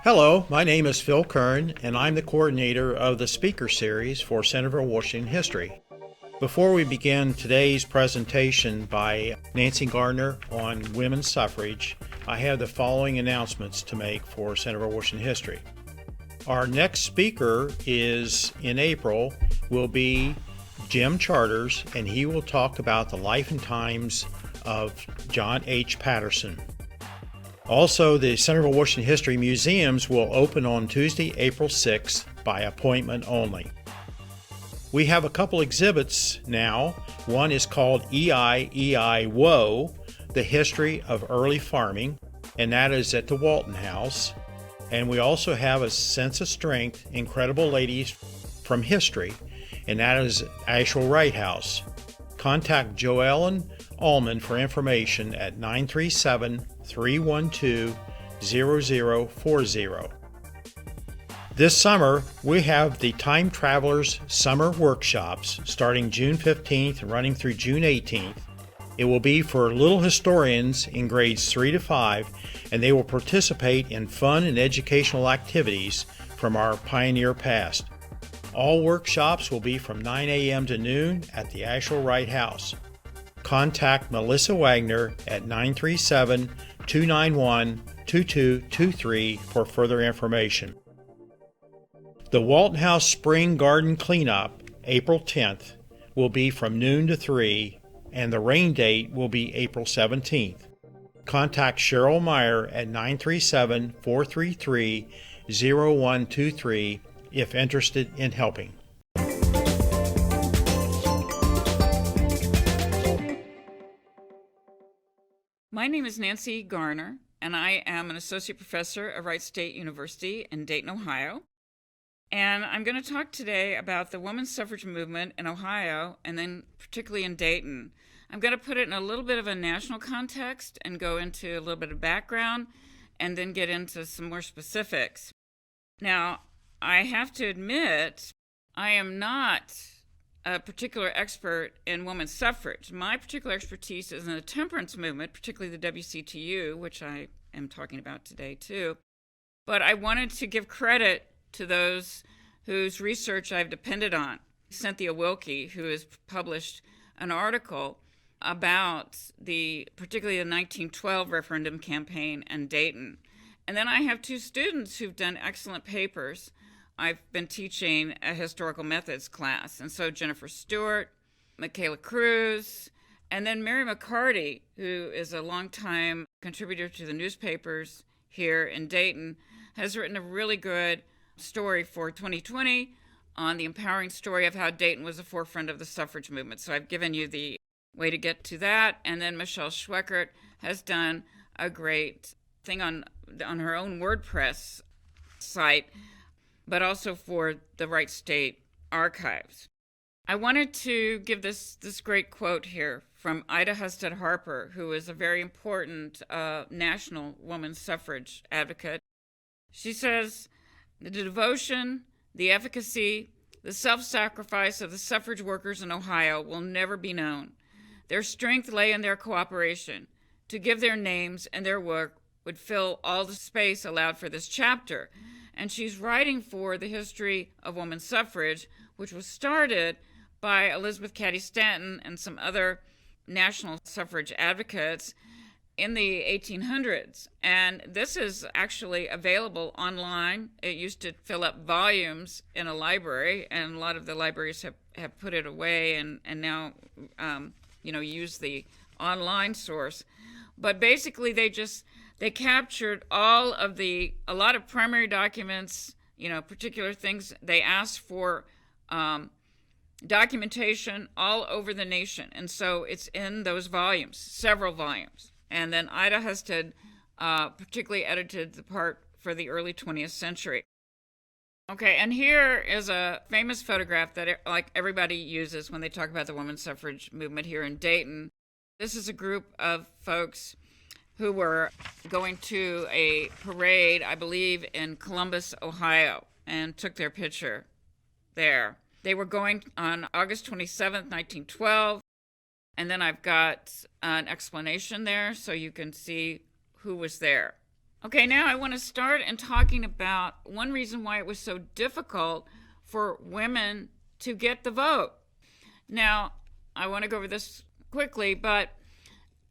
Hello, my name is Phil Kern, and I'm the coordinator of the speaker series for Centerville, Washington History. Before we begin today's presentation by Nancy Gardner on women's suffrage, I have the following announcements to make for Centerville, Washington History. Our next speaker is in April, will be Jim Charters, and he will talk about the life and times of John H. Patterson. Also, the Centerville Washington History Museums will open on Tuesday, April 6th by appointment only. We have a couple exhibits now. One is called EI-EI-WO, The History of Early Farming, and that is at the Walton House. And we also have a Sense of Strength, Incredible Ladies from History, and that is Asheville Wright House. Contact Joellen Allman for information at 937-312-0040. This summer, we have the Time Travelers Summer Workshops starting June 15th and running through June 18th. It will be for little historians in grades 3 to 5, and they will participate in fun and educational activities from our pioneer past. All workshops will be from 9 a.m. to noon at the Asheville Wright House. Contact Melissa Wagner at 937-291-2223 for further information. The Walton House Spring Garden Cleanup, April 10th, will be from noon to 3, and the rain date will be April 17th. Contact Cheryl Meyer at 937-433-0123 if interested in helping. My name is Nancy Garner, and I am an associate professor at Wright State University in Dayton, Ohio. And I'm going to talk today about the women's suffrage movement in Ohio, and then particularly in Dayton. I'm going to put it in a little bit of a national context and go into a little bit of background, and then get into some more specifics. Now, I have to admit, I am not a particular expert in women's suffrage. My particular expertise is in the temperance movement, particularly the WCTU, which I am talking about today too. But I wanted to give credit to those whose research I've depended on. Cynthia Wilkie, who has published an article about particularly the 1912 referendum campaign in Dayton. And then I have two students who've done excellent papers. I've been teaching a historical methods class, and so Jennifer Stewart, Michaela Cruz, and then Mary McCarty, who is a longtime contributor to the newspapers here in Dayton, has written a really good story for 2020 on the empowering story of how Dayton was the forefront of the suffrage movement. So I've given you the way to get to that. And then Michelle Schweckert has done a great thing on her own WordPress site, but also for the Wright State Archives. I wanted to give this great quote here from Ida Husted Harper, who is a very important national women's suffrage advocate. She says, "The devotion, the efficacy, the self-sacrifice of the suffrage workers in Ohio will never be known. Their strength lay in their cooperation. To give their names and their work would fill all the space allowed for this chapter." And she's writing for the history of women's suffrage, which was started by Elizabeth Cady Stanton and some other national suffrage advocates in the 1800s. And this is actually available online. It used to fill up volumes in a library, and a lot of the libraries have put it away and now use the online source. But basically they captured a lot of primary documents, particular things. They asked for documentation all over the nation. And so it's in those volumes, several volumes. And then Ida Husted particularly edited the part for the early 20th century. Okay, and here is a famous photograph that everybody uses when they talk about the women's suffrage movement here in Dayton. This is a group of folks who were going to a parade, I believe, in Columbus, Ohio, and took their picture there. They were going on August 27th, 1912, and then I've got an explanation there so you can see who was there. Okay, now I want to start in talking about one reason why it was so difficult for women to get the vote. Now, I want to go over this quickly, but,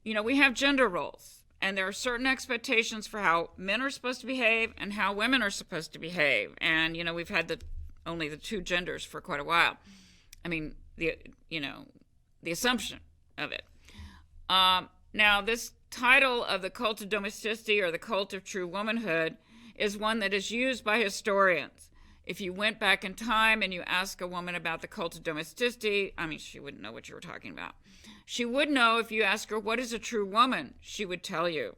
we have gender roles, and there are certain expectations for how men are supposed to behave and how women are supposed to behave. And, we've had only the two genders for quite a while. I mean, the assumption of it. Now, this title of the cult of domesticity, or the cult of true womanhood, is one that is used by historians. If you went back in time and you ask a woman about the cult of domesticity, she wouldn't know what you were talking about. She would know if you ask her, what is a true woman? She would tell you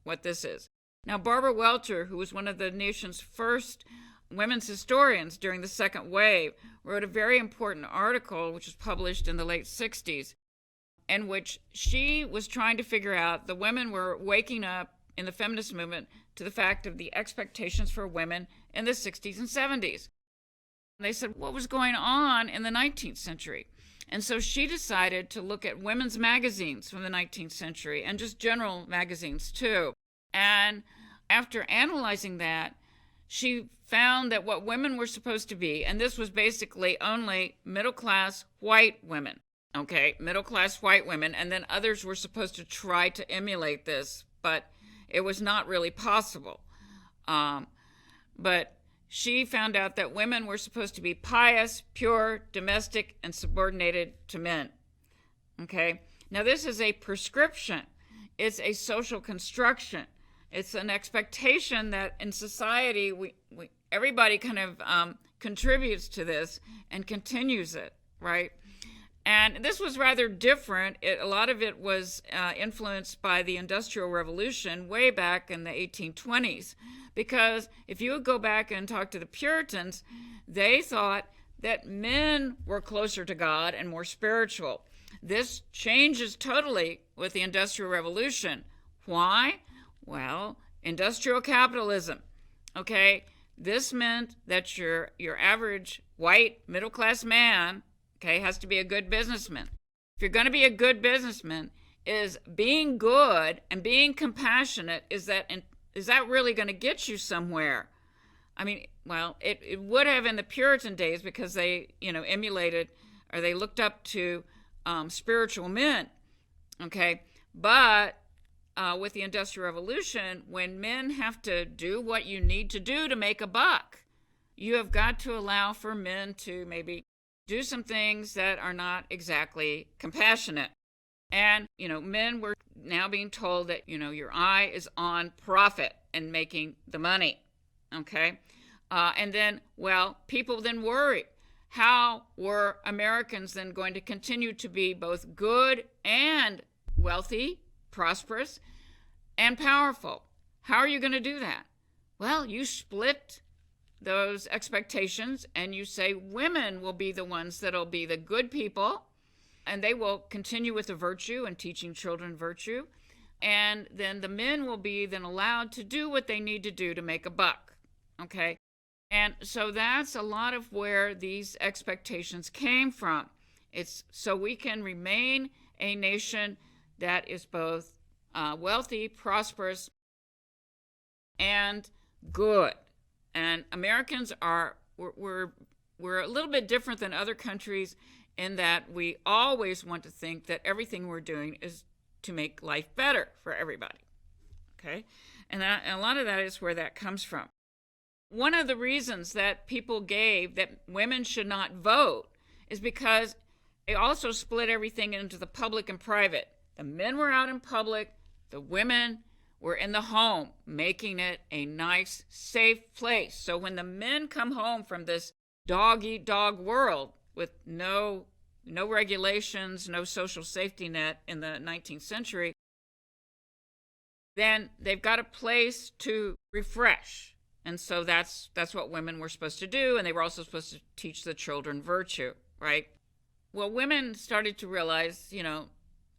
what this is. Now, Barbara Welter, who was one of the nation's first women's historians during the second wave, wrote a very important article, which was published in the late 60s, in which she was trying to figure out the women were waking up in the feminist movement to the fact of the expectations for women in the 60s and 70s. They said, what was going on in the 19th century? And so she decided to look at women's magazines from the 19th century and just general magazines too. And after analyzing that, she found that what women were supposed to be, and this was basically only middle-class white women, okay, middle-class white women, and then others were supposed to try to emulate this, but it was not really possible. But she found out that women were supposed to be pious, pure, domestic, and subordinated to men. Okay? Now, this is a prescription. It's a social construction. It's an expectation that in society, everybody kind of contributes to this and continues it, right? And this was rather different. A lot of it was influenced by the Industrial Revolution way back in the 1820s. Because if you would go back and talk to the Puritans, they thought that men were closer to God and more spiritual. This changes totally with the Industrial Revolution. Why? Well, industrial capitalism. Okay, this meant that your average white middle-class man, okay, has to be a good businessman. If you're going to be a good businessman, is being good and being compassionate, is that really going to get you somewhere? It would have in the Puritan days, because they, emulated, or they looked up to spiritual men, okay? But with the Industrial Revolution, when men have to do what you need to do to make a buck, you have got to allow for men to maybe do some things that are not exactly compassionate. And, men were now being told that, your eye is on profit and making the money, okay? And then, people then worried. How were Americans then going to continue to be both good and wealthy, prosperous, and powerful? How are you going to do that? Well, you split those expectations and you say women will be the ones that'll be the good people, and they will continue with the virtue and teaching children virtue. And then the men will be then allowed to do what they need to do to make a buck, okay? And so that's a lot of where these expectations came from. It's so we can remain a nation that is both wealthy, prosperous, and good. And Americans we're a little bit different than other countries in that we always want to think that everything we're doing is to make life better for everybody, okay? And a lot of that is where that comes from. One of the reasons that people gave that women should not vote is because they also split everything into the public and private. The men were out in public, the women were in the home, making it a nice, safe place. So when the men come home from this dog-eat-dog world with no regulations, no social safety net in the 19th century, then they've got a place to refresh. And so that's what women were supposed to do, and they were also supposed to teach the children virtue, right? Well, women started to realize,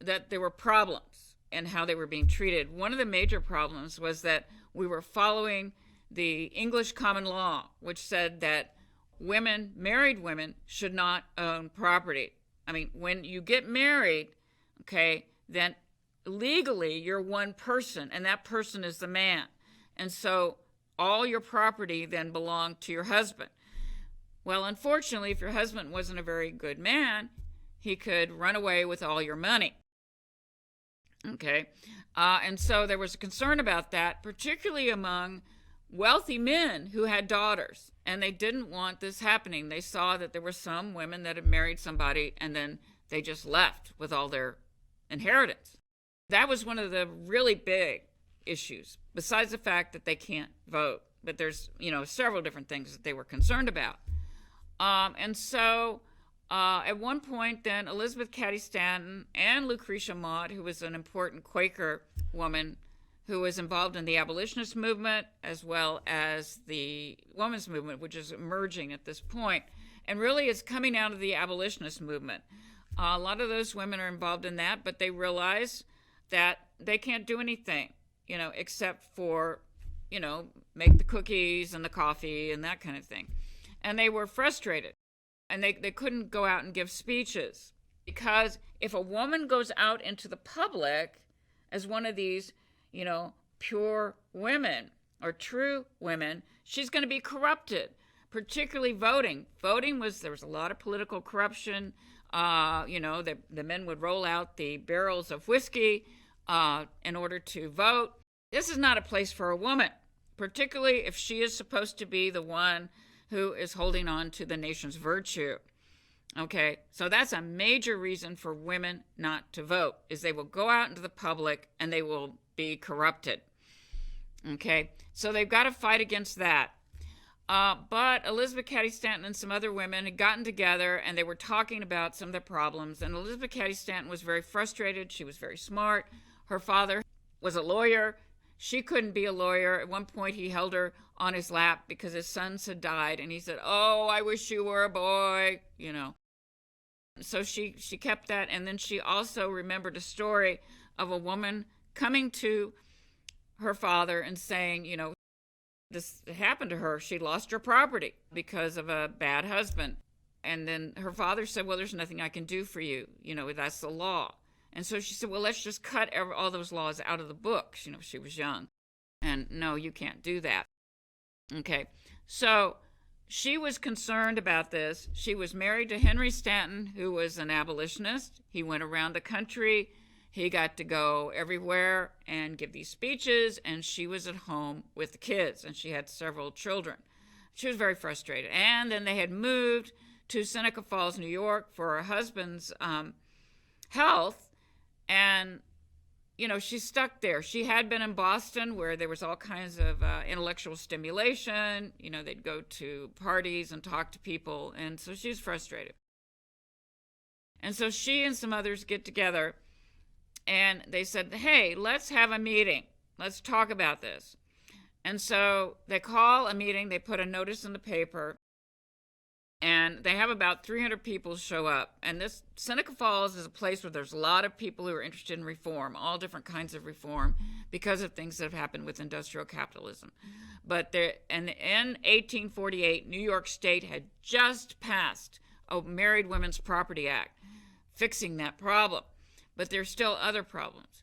that there were problems in how they were being treated. One of the major problems was that we were following the English common law, which said that married women should not own property. When you get married, okay, then legally you're one person, and that person is the man. And so all your property then belonged to your husband. Well, unfortunately, if your husband wasn't a very good man, he could run away with all your money. Okay, and so there was a concern about that, particularly among wealthy men who had daughters, and they didn't want this happening. They saw that there were some women that had married somebody and then they just left with all their inheritance. That was one of the really big issues, besides the fact that they can't vote. But there's, several different things that they were concerned about. And so at one point then, Elizabeth Cady Stanton and Lucretia Mott, who was an important Quaker woman who was involved in the abolitionist movement as well as the women's movement, which is emerging at this point, and really is coming out of the abolitionist movement. A lot of those women are involved in that, but they realize that they can't do anything, except for, make the cookies and the coffee and that kind of thing. And they were frustrated, and they couldn't go out and give speeches, because if a woman goes out into the public as one of these, pure women or true women, she's going to be corrupted, particularly voting. There was a lot of political corruption. The men would roll out the barrels of whiskey in order to vote. This is not a place for a woman, particularly if she is supposed to be the one who is holding on to the nation's virtue. Okay, so that's a major reason for women not to vote, is they will go out into the public and they will be corrupted. Okay, so they've got to fight against that. But Elizabeth Cady Stanton and some other women had gotten together and they were talking about some of the problems. And Elizabeth Cady Stanton was very frustrated. She was very smart. Her father was a lawyer. She couldn't be a lawyer. At one point, he held her on his lap because his sons had died. And he said, "Oh, I wish you were a boy," So she kept that. And then she also remembered a story of a woman coming to her father and saying, this happened to her. She lost her property because of a bad husband. And then her father said, "Well, there's nothing I can do for you. That's the law." And so she said, "Well, let's just cut all those laws out of the books." She was young. And no, you can't do that. Okay. So she was concerned about this. She was married to Henry Stanton, who was an abolitionist. He went around the country. He got to go everywhere and give these speeches, and she was at home with the kids, and she had several children. She was very frustrated. And then they had moved to Seneca Falls, New York for her husband's health, and, she's stuck there. She had been in Boston where there was all kinds of intellectual stimulation. They'd go to parties and talk to people, and so she was frustrated. And so she and some others get together, and they said, "Hey, let's have a meeting. Let's talk about this." And so they call a meeting. They put a notice in the paper, and they have about 300 people show up. And this Seneca Falls is a place where there's a lot of people who are interested in reform, all different kinds of reform, because of things that have happened with industrial capitalism. But in 1848, New York State had just passed a Married Women's Property Act, fixing that problem. But there's still other problems.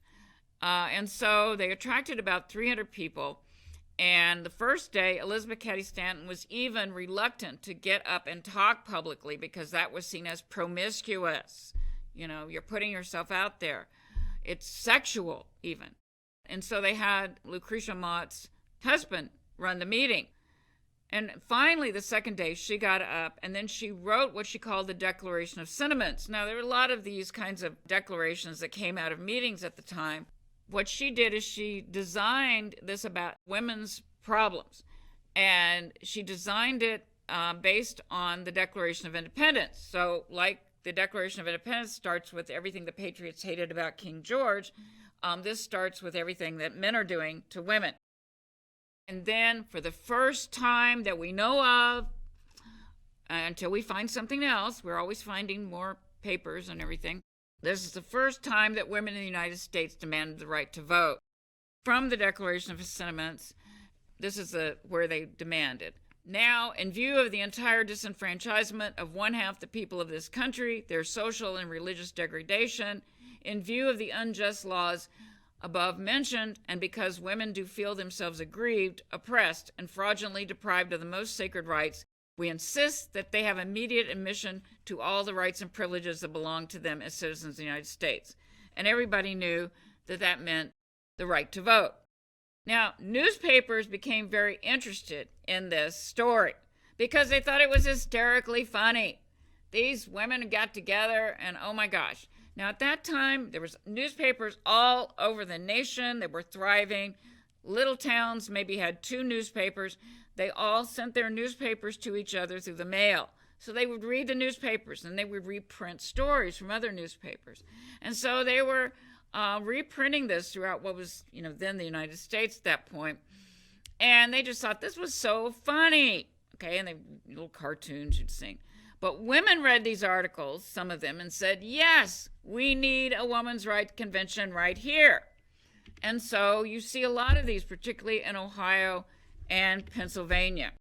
And so they attracted about 300 people. And the first day, Elizabeth Cady Stanton was even reluctant to get up and talk publicly because that was seen as promiscuous. You're putting yourself out there. It's sexual, even. And so they had Lucretia Mott's husband run the meeting. And finally, the second day, she got up, and then she wrote what she called the Declaration of Sentiments. Now, there were a lot of these kinds of declarations that came out of meetings at the time. What she did is she designed this about women's problems, and she designed it based on the Declaration of Independence. So, like the Declaration of Independence starts with everything the Patriots hated about King George, this starts with everything that men are doing to women. And then for the first time that we know of, until we find something else, we're always finding more papers and everything, this is the first time that women in the United States demanded the right to vote. From the Declaration of Sentiments, this is where they demanded. Now, in view of the entire disenfranchisement of one half the people of this country, their social and religious degradation, in view of the unjust laws above mentioned, and because women do feel themselves aggrieved, oppressed, and fraudulently deprived of the most sacred rights, we insist that they have immediate admission to all the rights and privileges that belong to them as citizens of the United States. And everybody knew that that meant the right to vote. Now, newspapers became very interested in this story because they thought it was hysterically funny. These women got together and oh my gosh. Now, at that time, there was newspapers all over the nation. They were thriving. Little towns maybe had 2 newspapers. They all sent their newspapers to each other through the mail. So they would read the newspapers and they would reprint stories from other newspapers. And so they were reprinting this throughout what was, then the United States at that point. And they just thought this was so funny. Okay, and they little cartoons you'd sing. But women read these articles, some of them, and said, yes, we need a women's rights convention right here. And so you see a lot of these, particularly in Ohio and Pennsylvania,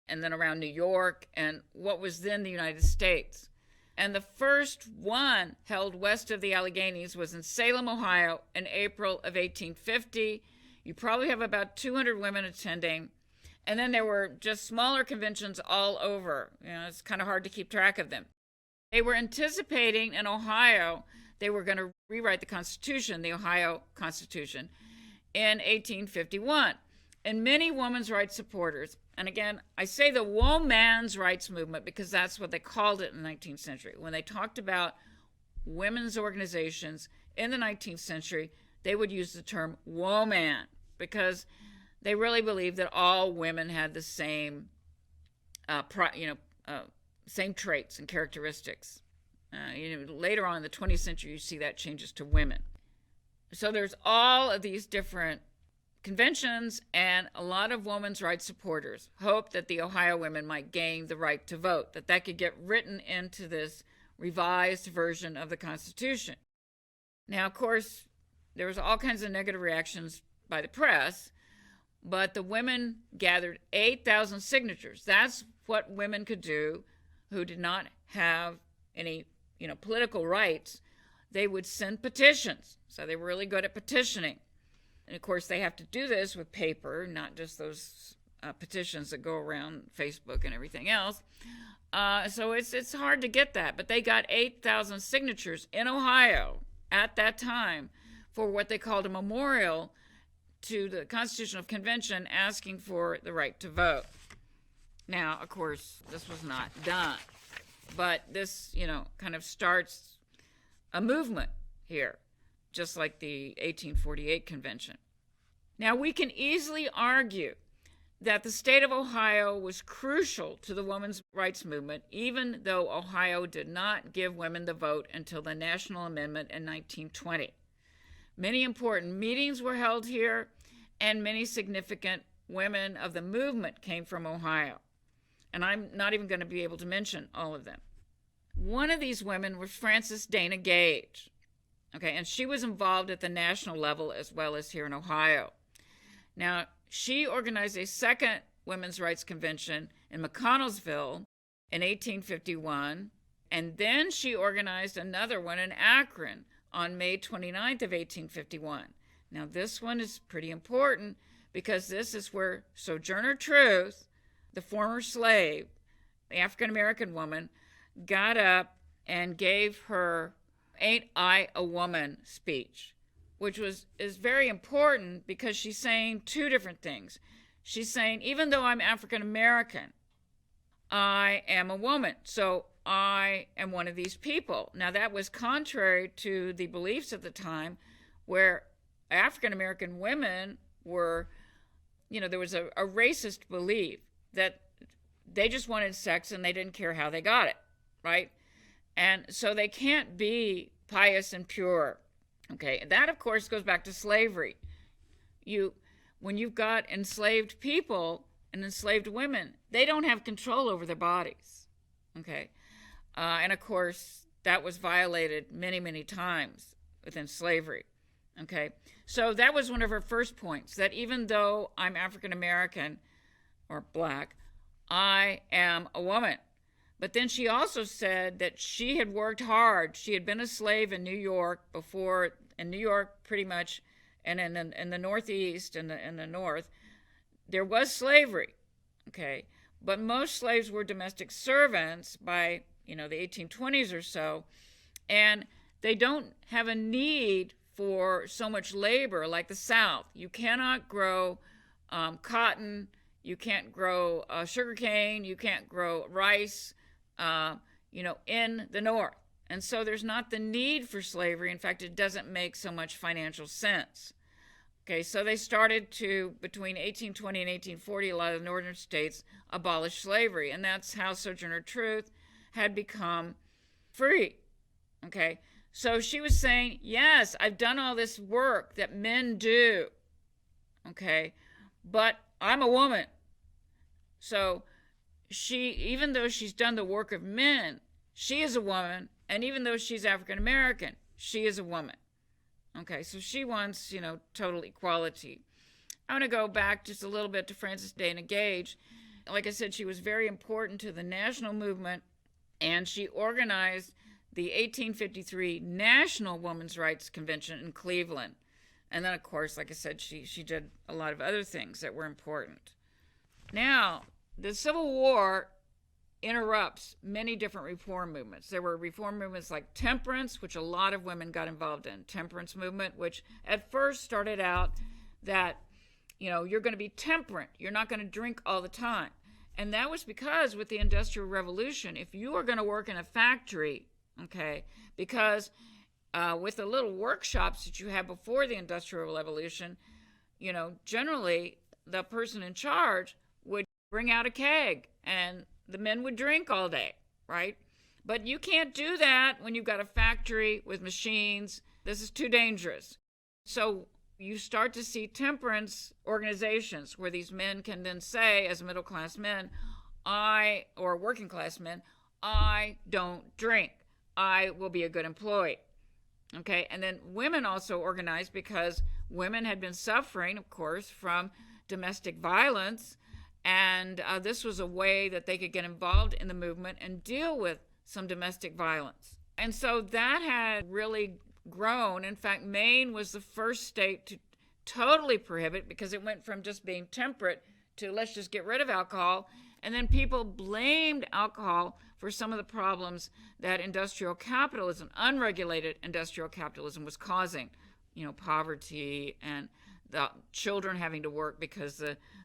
and then around New York and what was then the United States. And the first one held west of the Alleghenies was in Salem, Ohio in April of 1850. You probably have about 200 women attending. And then there were just smaller conventions all over. It's kind of hard to keep track of them. They were anticipating in Ohio, they were going to rewrite the Constitution, the Ohio Constitution, in 1851. And many women's rights supporters, and again, I say the woman's rights movement because that's what they called it in the 19th century. When they talked about women's organizations in the 19th century, they would use the term woman because they really believed that all women had the same, same traits and characteristics. Later on in the 20th century, you see that changes to women. So there's all of these different conventions, and a lot of women's rights supporters hoped that the Ohio women might gain the right to vote, that could get written into this revised version of the Constitution. Now, of course, there was all kinds of negative reactions by the press, but the women gathered 8,000 signatures. That's what women could do who did not have any, political rights. They would send petitions. So they were really good at petitioning. And of course, they have to do this with paper, not just those petitions that go around Facebook and everything else. So it's hard to get that. But they got 8,000 signatures in Ohio at that time for what they called a memorial to the Constitutional Convention asking for the right to vote. Now, of course, this was not done. But this, kind of starts a movement here, just like the 1848 convention. Now, we can easily argue that the state of Ohio was crucial to the women's rights movement, even though Ohio did not give women the vote until the National Amendment in 1920. Many important meetings were held here, and many significant women of the movement came from Ohio. And I'm not even going to be able to mention all of them. One of these women was Frances Dana Gage. Okay, and she was involved at the national level as well as here in Ohio. Now, she organized a second women's rights convention in McConnellsville in 1851, and then she organized another one in Akron on May 29th of 1851. Now, this one is pretty important because this is where Sojourner Truth, the former slave, the African-American woman, got up and gave her "Ain't I a Woman" speech, which is very important because she's saying 2 different things. She's saying, even though I'm African-American, I am a woman, so I am one of these people. Now, that was contrary to the beliefs at the time where African-American women were, there was a racist belief that they just wanted sex and they didn't care how they got it, right? And so they can't be pious and pure. Okay, that of course goes back to slavery. When you've got enslaved people and enslaved women, they don't have control over their bodies. Okay, and of course that was violated many, many times within slavery. Okay, so that was one of her first points, that even though I'm African American or black, I am a woman. But then she also said that she had worked hard. She had been a slave in New York before, in New York pretty much and in the Northeast and in the North, there was slavery, okay? But most slaves were domestic servants by, the 1820s or so, and they don't have a need for so much labor like the South. You cannot grow cotton, you can't grow sugarcane, you can't grow rice, in the North. And so there's not the need for slavery. In fact, it doesn't make so much financial sense. Okay, so they started to, between 1820 and 1840, a lot of the northern states abolished slavery, and that's how Sojourner Truth had become free. Okay, so she was saying, yes, I've done all this work that men do, okay, but I'm a woman. So she, even though she's done the work of men, she is a woman, and even though she's African American, she is a woman. Okay, so she wants, total equality. I want to go back just a little bit to Frances Dana Gage. Like I said, she was very important to the national movement, and she organized the 1853 National Women's Rights Convention in Cleveland. And then, of course, like I said, she did a lot of other things that were important. Now, the Civil War interrupts many different reform movements. There were reform movements like Temperance, which a lot of women got involved in. Temperance movement, which at first started out that, you're going to be temperate. You're not going to drink all the time. And that was because with the Industrial Revolution, if you are going to work in a factory, okay, because with the little workshops that you had before the Industrial Revolution, generally the person in charge would bring out a keg and the men would drink all day, right? But you can't do that when you've got a factory with machines. This is too dangerous. So you start to see temperance organizations where these men can then say, as middle-class men, or working-class men, I don't drink. I will be a good employee. Okay, and then women also organized because women had been suffering, of course, from domestic violence, and this was a way that they could get involved in the movement and deal with some domestic violence. And so that had really grown. In fact, Maine was the first state to totally prohibit, because it went from just being temperate to let's just get rid of alcohol. And then people blamed alcohol for some of the problems that industrial capitalism, unregulated industrial capitalism, was causing. Poverty and the children having to work because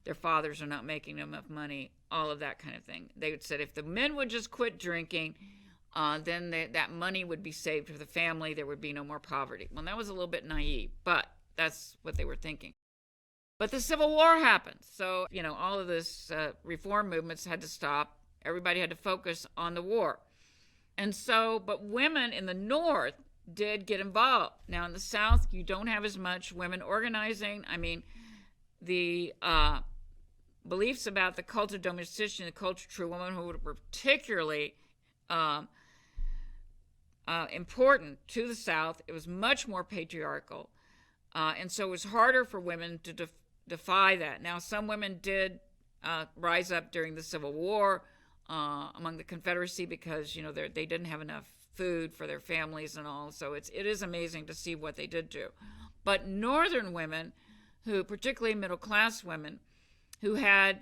their fathers are not making enough money, all of that kind of thing. They would said if the men would just quit drinking, then that money would be saved for the family. There would be no more poverty. Well, that was a little bit naive, but that's what they were thinking. But the Civil War happened. So, all of this reform movements had to stop. Everybody had to focus on the war. And so, but women in the North did get involved. Now, in the South, you don't have as much women organizing. I mean, the beliefs about the cult of domestication, the cult of true womanhood, were particularly important to the South. It was much more patriarchal. And so it was harder for women to defy that. Now, some women did rise up during the Civil War among the Confederacy because, they didn't have enough food for their families and all. So it is amazing to see what they did do. But Northern women, who, particularly middle-class women, who had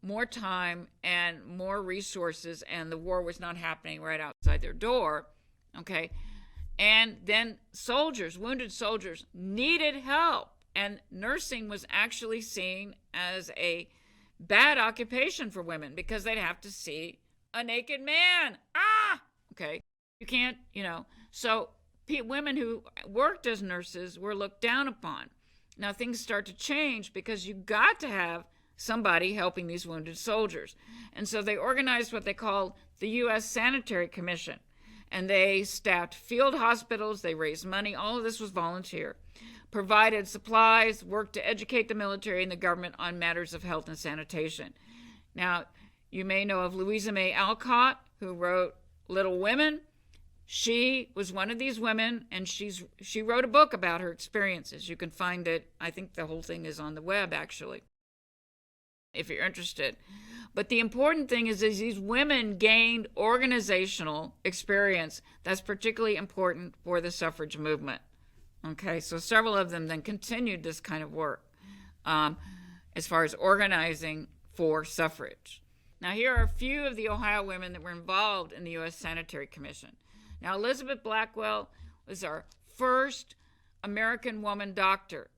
more time and more resources, and the war was not happening right outside their door, okay? And then soldiers, wounded soldiers, needed help. And nursing was actually seen as a bad occupation for women because they'd have to see a naked man. Okay. You can't, So women who worked as nurses were looked down upon. Now things start to change because you got to have somebody helping these wounded soldiers. And so they organized what they called the U.S. Sanitary Commission. And they staffed field hospitals, they raised money, all of this was volunteer, provided supplies, worked to educate the military and the government on matters of health and sanitation. Now, you may know of Louisa May Alcott, who wrote Little Women. She was one of these women, and she wrote a book about her experiences. You can find it. I think the whole thing is on the web, actually, if you're interested. But the important thing is these women gained organizational experience. That's particularly important for the suffrage movement. Okay, so several of them then continued this kind of work as far as organizing for suffrage. Now, here are a few of the Ohio women that were involved in the U.S. Sanitary Commission. Now, Elizabeth Blackwell was our first American woman doctor,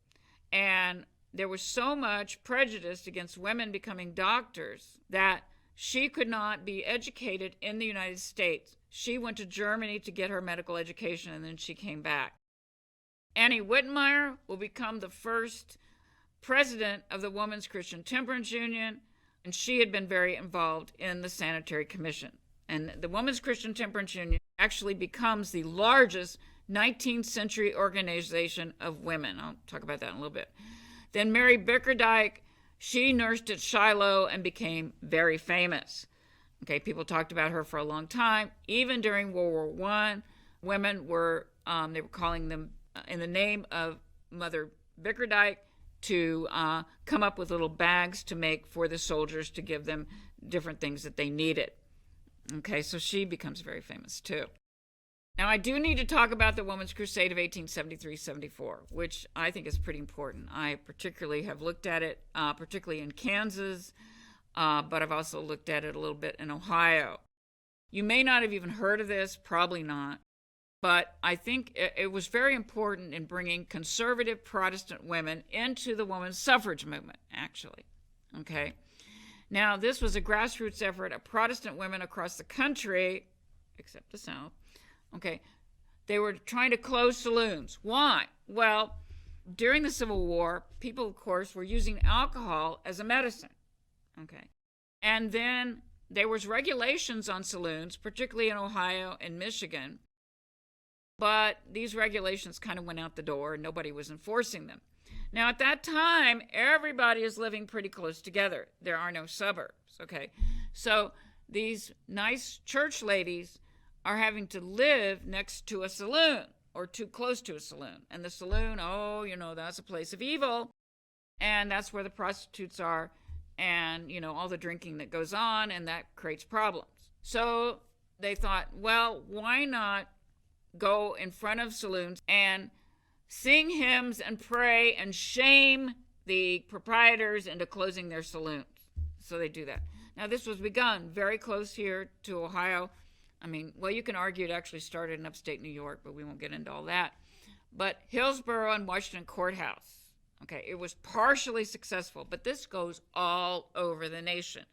and there was so much prejudice against women becoming doctors that she could not be educated in the United States. She went to Germany to get her medical education, and then she came back. Annie Whitmire will become the first president of the Women's Christian Temperance Union, and she had been very involved in the Sanitary Commission. And the Women's Christian Temperance Union actually becomes the largest 19th century organization of women. I'll talk about that in a little bit. Then Mary Bickerdike, she nursed at Shiloh and became very famous. Okay, people talked about her for a long time. Even during World War I, women were, they were calling them in the name of Mother Bickerdike to come up with little bags to make for the soldiers to give them different things that they needed. Okay, so she becomes very famous too. Now, I do need to talk about the Women's Crusade of 1873-74, which I think is pretty important. I particularly have looked at it, particularly in Kansas, but I've also looked at it a little bit in Ohio. You may not have even heard of this, probably not, but I think it was very important in bringing conservative Protestant women into the women's suffrage movement, actually. Okay. Now, this was a grassroots effort of Protestant women across the country, except the South. Okay, they were trying to close saloons. Why? Well, during the Civil War, people, of course, were using alcohol as a medicine. Okay, and then there was regulations on saloons, particularly in Ohio and Michigan, but these regulations kind of went out the door and nobody was enforcing them. Now, at that time, everybody is living pretty close together. There are no suburbs, okay? So these nice church ladies are having to live next to a saloon or too close to a saloon. And the saloon, that's a place of evil. And that's where the prostitutes are and, all the drinking that goes on, and that creates problems. So they thought, well, why not go in front of saloons and sing hymns and pray and shame the proprietors into closing their saloons. So they do that. Now, this was begun very close here to Ohio. You can argue it actually started in upstate New York, but we won't get into all that. But Hillsborough and Washington Courthouse, okay, it was partially successful, but this goes all over the nation.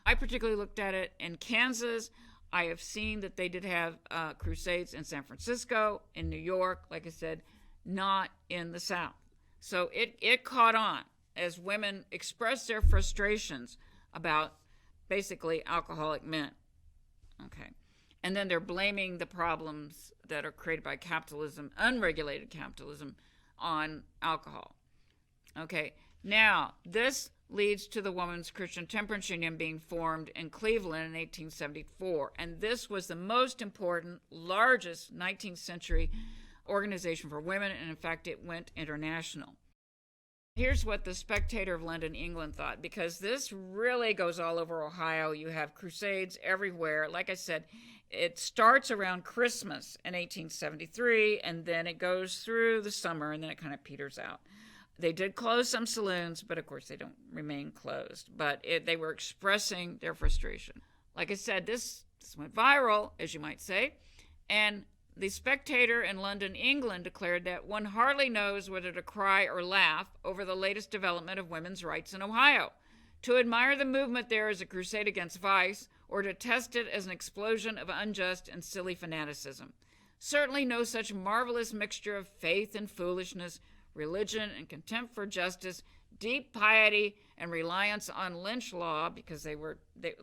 I particularly looked at it in Kansas. I have seen that they did have crusades in San Francisco, in New York, like I said, not in the South. So it caught on as women expressed their frustrations about basically alcoholic men. Okay. And then they're blaming the problems that are created by capitalism, unregulated capitalism, on alcohol. Okay. Now, this leads to the Women's Christian Temperance Union being formed in Cleveland in 1874. And this was the most important, largest 19th century organization for women, and in fact, it went international. Here's what the Spectator of London, England thought, because this really goes all over Ohio. You have crusades everywhere. Like I said, it starts around Christmas in 1873, and then it goes through the summer, and then it kind of peters out. They did close some saloons, but of course they don't remain closed. But they were expressing their frustration. Like I said, this went viral, as you might say, and the Spectator in London, England declared that one hardly knows whether to cry or laugh over the latest development of women's rights in Ohio. To admire the movement there as a crusade against vice, or to test it as an explosion of unjust and silly fanaticism. Certainly no such marvelous mixture of faith and foolishness, religion and contempt for justice, deep piety and reliance on lynch law, because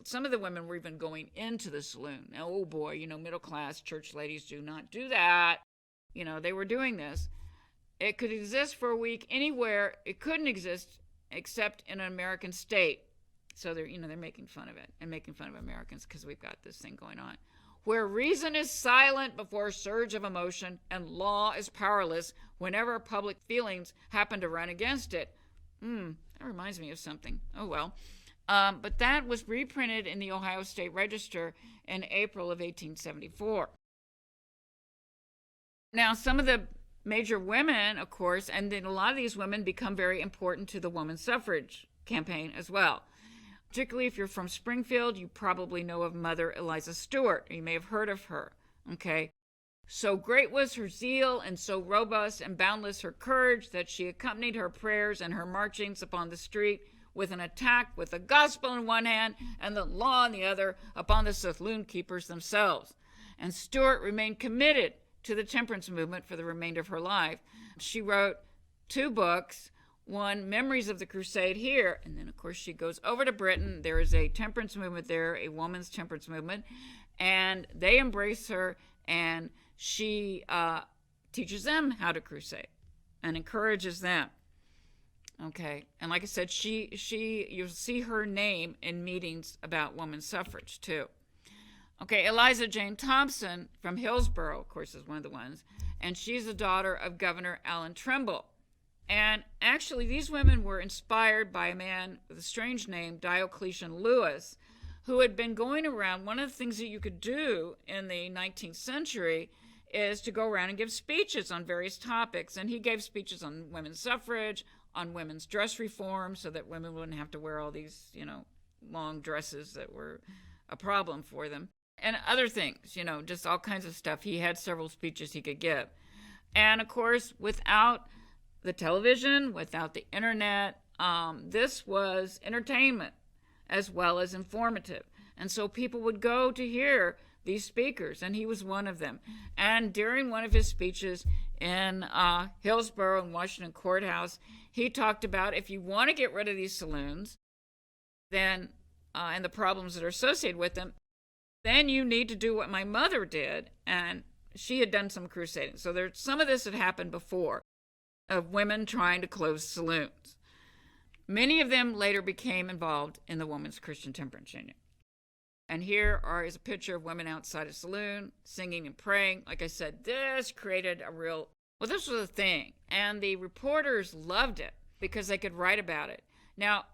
some of the women were even going into the saloon. Now, oh boy, middle class church ladies do not do that. They were doing this. It could exist for a week anywhere. It couldn't exist except in an American state. So they're making fun of it and making fun of Americans because we've got this thing going on. Where reason is silent before a surge of emotion and law is powerless whenever public feelings happen to run against it. That reminds me of something. Oh, well. But that was reprinted in the Ohio State Register in April of 1874. Now, some of the major women, of course, and then a lot of these women become very important to the women's suffrage campaign as well. Particularly if you're from Springfield, you probably know of Mother Eliza Stewart. You may have heard of her, okay? So great was her zeal, and so robust and boundless her courage, that she accompanied her prayers and her marchings upon the street with an attack with the gospel in one hand and the law in the other upon the saloon keepers themselves. And Stewart remained committed to the temperance movement for the remainder of her life. She wrote 2 books, one, Memories of the Crusade, here, and then, of course, she goes over to Britain. There is a temperance movement there, a woman's temperance movement, and they embrace her, and she teaches them how to crusade and encourages them. Okay, and like I said, you'll see her name in meetings about women's suffrage, too. Okay, Eliza Jane Thompson from Hillsborough, of course, is one of the ones, and she's the daughter of Governor Allen Trimble. And actually, these women were inspired by a man with a strange name, Diocletian Lewis, who had been going around. One of the things that you could do in the 19th century is to go around and give speeches on various topics. And he gave speeches on women's suffrage, on women's dress reform, so that women wouldn't have to wear all these, long dresses that were a problem for them. And other things, just all kinds of stuff. He had several speeches he could give. And of course, without the television, without the internet, this was entertainment as well as informative. And so people would go to hear these speakers, and he was one of them. And during one of his speeches in Hillsborough and Washington Courthouse, he talked about, if you want to get rid of these saloons, then and the problems that are associated with them, then you need to do what my mother did, and she had done some crusading. So some of this had happened before, of women trying to close saloons. Many of them later became involved in the Women's Christian Temperance Union. And here is a picture of women outside a saloon singing and praying. Like I said, this created this was a thing. And the reporters loved it because they could write about it. Now,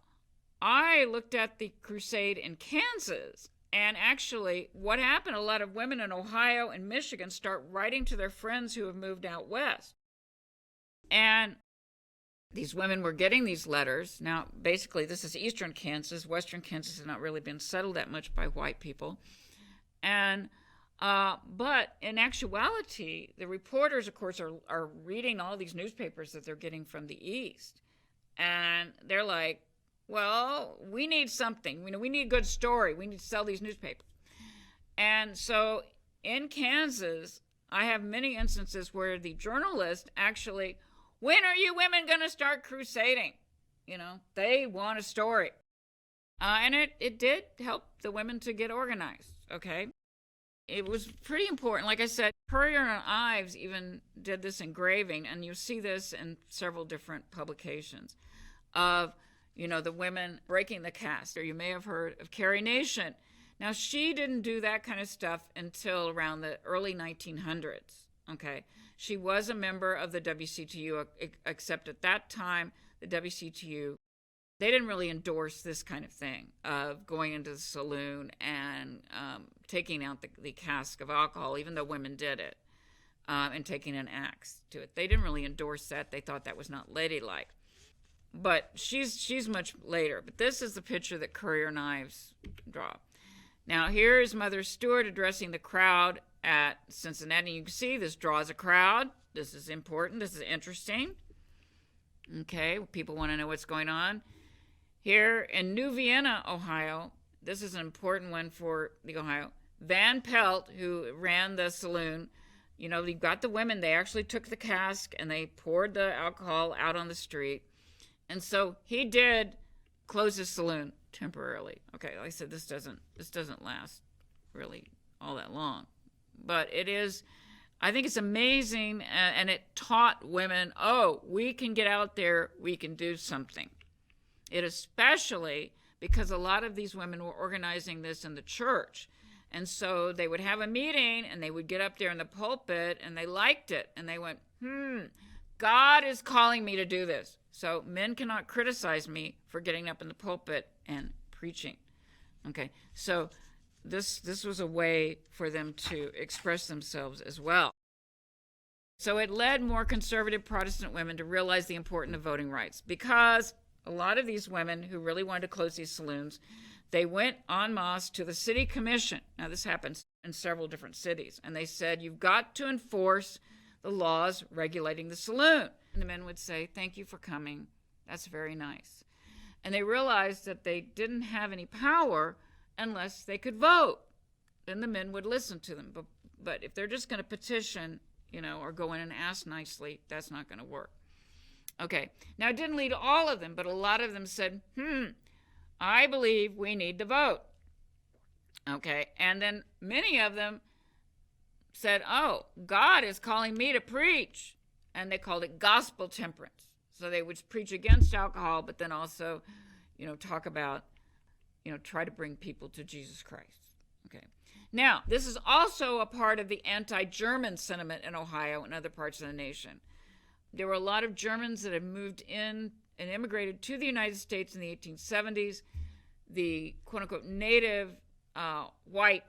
I looked at the crusade in Kansas, and actually what happened, a lot of women in Ohio and Michigan start writing to their friends who have moved out west. And these women were getting these letters. Now, basically, this is eastern Kansas. Western Kansas has not really been settled that much by white people. And but in actuality, the reporters, of course, are reading all these newspapers that they're getting from the East. And they're like, well, we need something. We need a good story. We need to sell these newspapers. And so in Kansas, I have many instances where the journalist actually, when are you women going to start crusading? They want a story. And it did help the women to get organized, okay? It was pretty important. Like I said, Currier and Ives even did this engraving, and you see this in several different publications of, the women breaking the caste. Or you may have heard of Carrie Nation. Now, she didn't do that kind of stuff until around the early 1900s, okay? She was a member of the WCTU, except at that time, the WCTU, they didn't really endorse this kind of thing of going into the saloon and taking out the cask of alcohol, even though women did it, and taking an axe to it. They didn't really endorse that. They thought that was not ladylike. But she's much later. But this is the picture that Currier and Ives draw. Now, here is Mother Stewart addressing the crowd at Cincinnati. You can see this draws a crowd. This is important. This is interesting. Okay, people want to know what's going on. Here in New Vienna, Ohio, this is an important one for the Ohio. Van Pelt, who ran the saloon, you've got the women. They actually took the cask and they poured the alcohol out on the street. And so he did close the saloon temporarily. Okay, like I said, this doesn't last really all that long. But I think it's amazing, and it taught women, we can get out there, we can do something. It especially because a lot of these women were organizing this in the church. And so they would have a meeting, and they would get up there in the pulpit, and they liked it. And they went, God is calling me to do this. So men cannot criticize me for getting up in the pulpit and preaching. Okay, so this was a way for them to express themselves as well. So it led more conservative Protestant women to realize the importance of voting rights, because a lot of these women who really wanted to close these saloons, they went en masse to the city commission. Now, this happens in several different cities. And they said, you've got to enforce the laws regulating the saloon. And the men would say, thank you for coming. That's very nice. And they realized that they didn't have any power unless they could vote. Then the men would listen to them. But if they're just going to petition, or go in and ask nicely, that's not going to work. Okay. Now, it didn't lead to all of them, but a lot of them said, I believe we need to vote. Okay. And then many of them said, oh, God is calling me to preach. And they called it gospel temperance. So they would preach against alcohol, but then also, talk about, try to bring people to Jesus Christ. Okay. Now, this is also a part of the anti-German sentiment in Ohio and other parts of the nation. There were a lot of Germans that had moved in and immigrated to the United States in the 1870s. The quote-unquote native white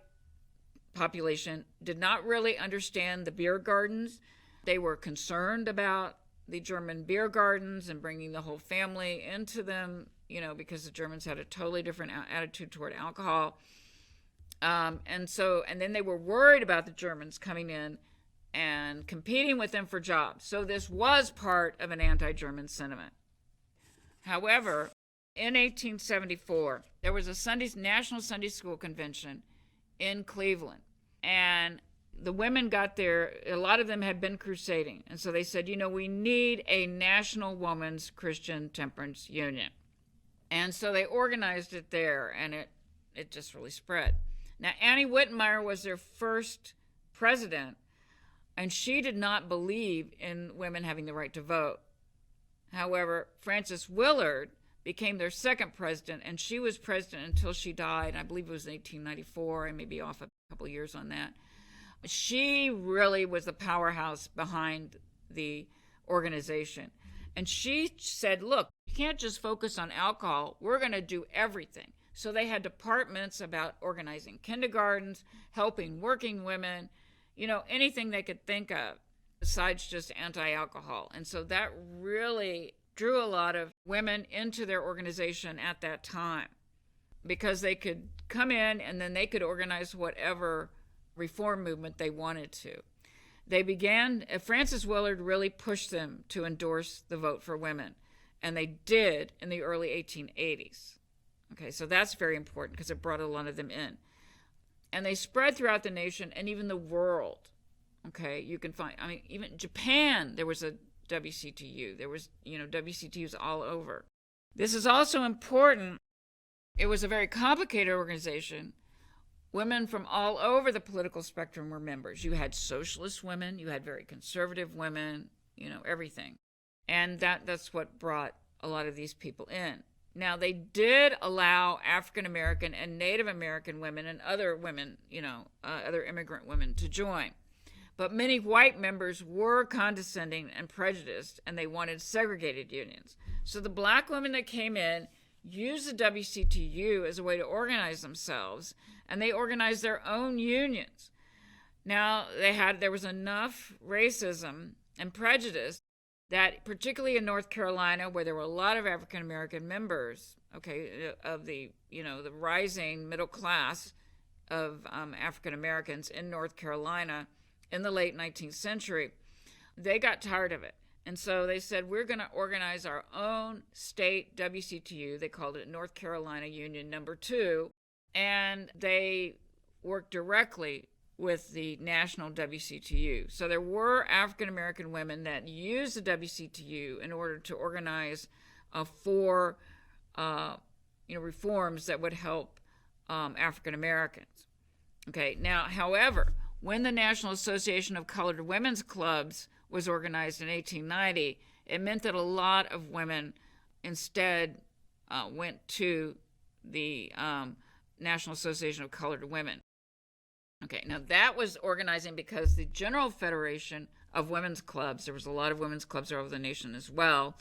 population did not really understand the beer gardens. They were concerned about the German beer gardens and bringing the whole family into them, because the Germans had a totally different attitude toward alcohol. And then they were worried about the Germans coming in and competing with them for jobs. So this was part of an anti-German sentiment. However, in 1874, there was a National Sunday School Convention in Cleveland. And the women got there, a lot of them had been crusading. And so they said, we need a National Women's Christian Temperance Union. And so they organized it there, and it just really spread. Now, Annie Whitmire was their first president, and she did not believe in women having the right to vote. However, Frances Willard became their second president, and she was president until she died. I believe it was in 1894. I may be off a couple of years on that. She really was the powerhouse behind the organization. And she said, look, you can't just focus on alcohol. We're going to do everything. So they had departments about organizing kindergartens, helping working women, anything they could think of besides just anti-alcohol. And so that really drew a lot of women into their organization at that time, because they could come in and then they could organize whatever reform movement they wanted to. Frances Willard really pushed them to endorse the vote for women, and they did in the early 1880s. Okay, so that's very important because it brought a lot of them in. And they spread throughout the nation and even the world. Okay, you can find, even Japan, there was a WCTU. There was, WCTUs all over. This is also important. It was a very complicated organization. Women from all over the political spectrum were members. You had socialist women, you had very conservative women, everything. And that's what brought a lot of these people in. Now, they did allow African American and Native American women and other women, other immigrant women to join. But many white members were condescending and prejudiced, and they wanted segregated unions. So the black women that came in used the WCTU as a way to organize themselves, and they organized their own unions. Now, there was enough racism and prejudice that, particularly in North Carolina, where there were a lot of African American members, of the rising middle class of African Americans in North Carolina in the late 19th century, they got tired of it. And so they said, we're going to organize our own state WCTU. They called it North Carolina Union Number 2. And they worked directly with the national WCTU. So there were African American women that used the WCTU in order to organize for reforms that would help African Americans. Okay, now, however, when the National Association of Colored Women's Clubs was organized in 1890, it meant that a lot of women instead went to the National Association of Colored Women. Okay, now that was organizing because the General Federation of Women's Clubs, there was a lot of women's clubs all over the nation as well,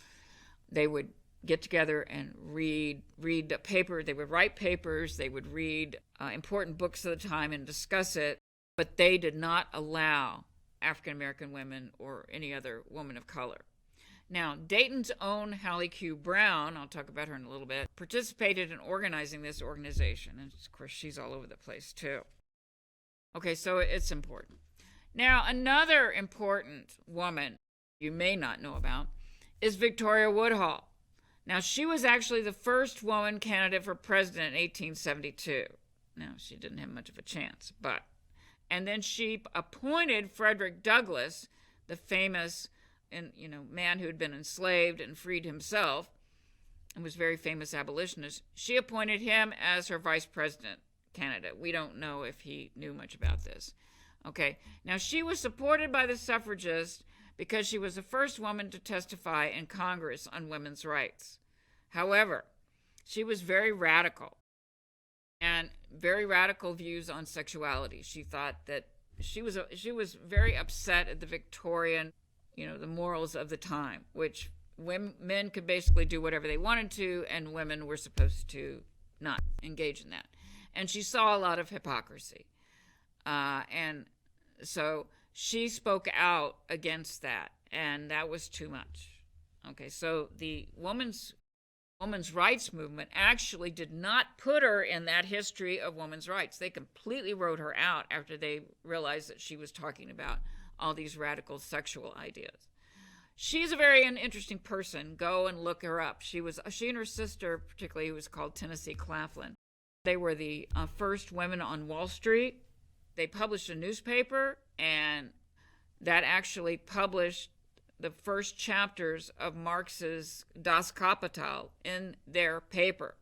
they would get together and read a paper, they would write papers, they would read important books of the time and discuss it, but they did not allow African American women or any other woman of color. Now, Dayton's own Hallie Quinn Brown, I'll talk about her in a little bit, participated in organizing this organization. And of course, she's all over the place too. Okay, so it's important. Now, another important woman you may not know about is Victoria Woodhall. Now, she was actually the first woman candidate for president in 1872. Now, she didn't have much of a chance, but. And then she appointed Frederick Douglass, the famous man who had been enslaved and freed himself and was a very famous abolitionist. She appointed him as her vice president candidate. We don't know if he knew much about this. Okay, now she was supported by the suffragists because she was the first woman to testify in Congress on women's rights. However, she was very radical and very radical views on sexuality. She thought that she was very upset at the Victorian, the morals of the time, which men could basically do whatever they wanted to, and women were supposed to not engage in that. And she saw a lot of hypocrisy. And so she spoke out against that, and that was too much. Okay, so the women's rights movement actually did not put her in that history of women's rights. They completely wrote her out after they realized that she was talking about all these radical sexual ideas. She's a very interesting person. Go and look her up. She and her sister, particularly, who was called Tennessee Claflin. They were the first women on Wall Street. They published a newspaper, and that actually published the first chapters of Marx's Das Kapital in their paper.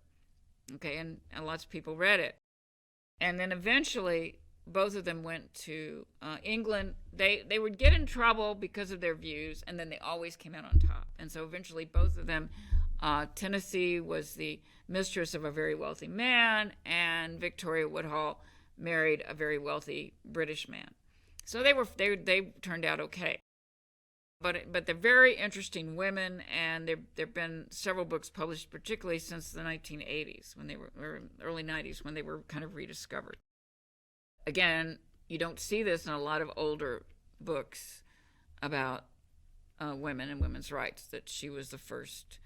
Okay, and lots of people read it. And then eventually, both of them went to England. They would get in trouble because of their views, and then they always came out on top. And so eventually, both of them, Tennessee was the mistress of a very wealthy man, and Victoria Woodhall married a very wealthy British man. So they turned out okay. But they're very interesting women, and there've been several books published, particularly since the 1980s, or early 90s, when they were kind of rediscovered. Again, you don't see this in a lot of older books about women and women's rights, that she was the first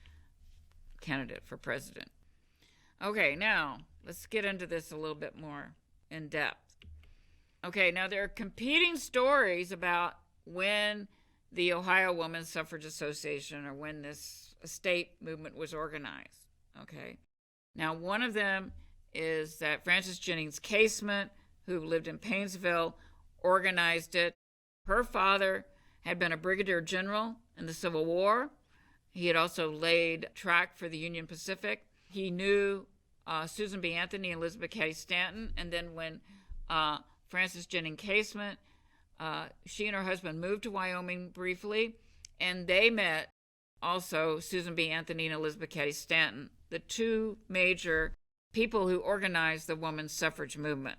candidate for president. Okay, now let's get into this a little bit more in depth. Okay, now there are competing stories about when the Ohio Women's Suffrage Association, or when this state movement was organized. Okay, now one of them is that Frances Jennings Casement, who lived in Painesville, organized it. Her father had been a brigadier general in the Civil War. He had also laid track for the Union Pacific. He knew Susan B. Anthony and Elizabeth Cady Stanton. And then when Frances Jennings Casement, she and her husband moved to Wyoming briefly, and they met also Susan B. Anthony and Elizabeth Cady Stanton, the two major people who organized the women's suffrage movement.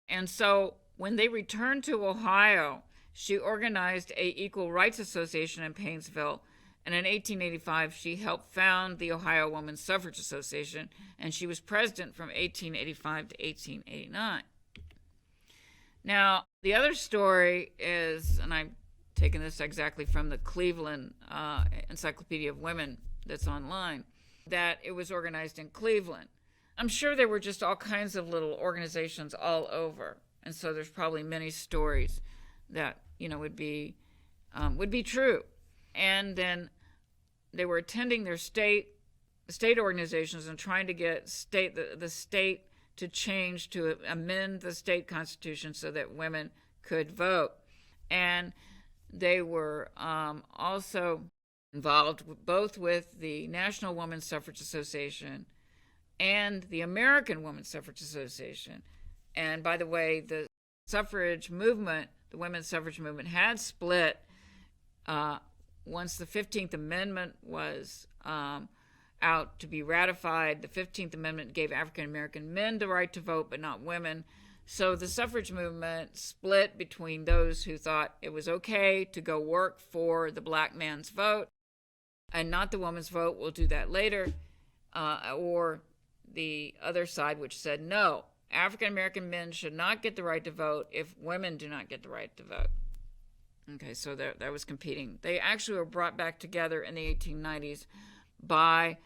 And so when they returned to Ohio, she organized a Equal Rights Association in Painesville, and in 1885 she helped found the Ohio Women's Suffrage Association, and she was president from 1885 to 1889. Now, the other story is, and I'm taking this exactly from the Cleveland Encyclopedia of Women that's online, that it was organized in Cleveland. I'm sure there were just all kinds of little organizations all over, and so there's probably many stories that would be true. And then they were attending their state organizations and trying to get the state to change, to amend the state constitution so that women could vote. And they were also involved both with the National Women's Suffrage Association and the American Women's Suffrage Association. And by the way, the suffrage movement, the women's suffrage movement, had split once the 15th Amendment was out to be ratified. The 15th Amendment gave African American men the right to vote, but not women. So the suffrage movement split between those who thought it was okay to go work for the black man's vote and not the woman's vote, we'll do that later, or the other side, which said no, African American men should not get the right to vote if women do not get the right to vote. Okay, so that was competing. They actually were brought back together in the 1890s by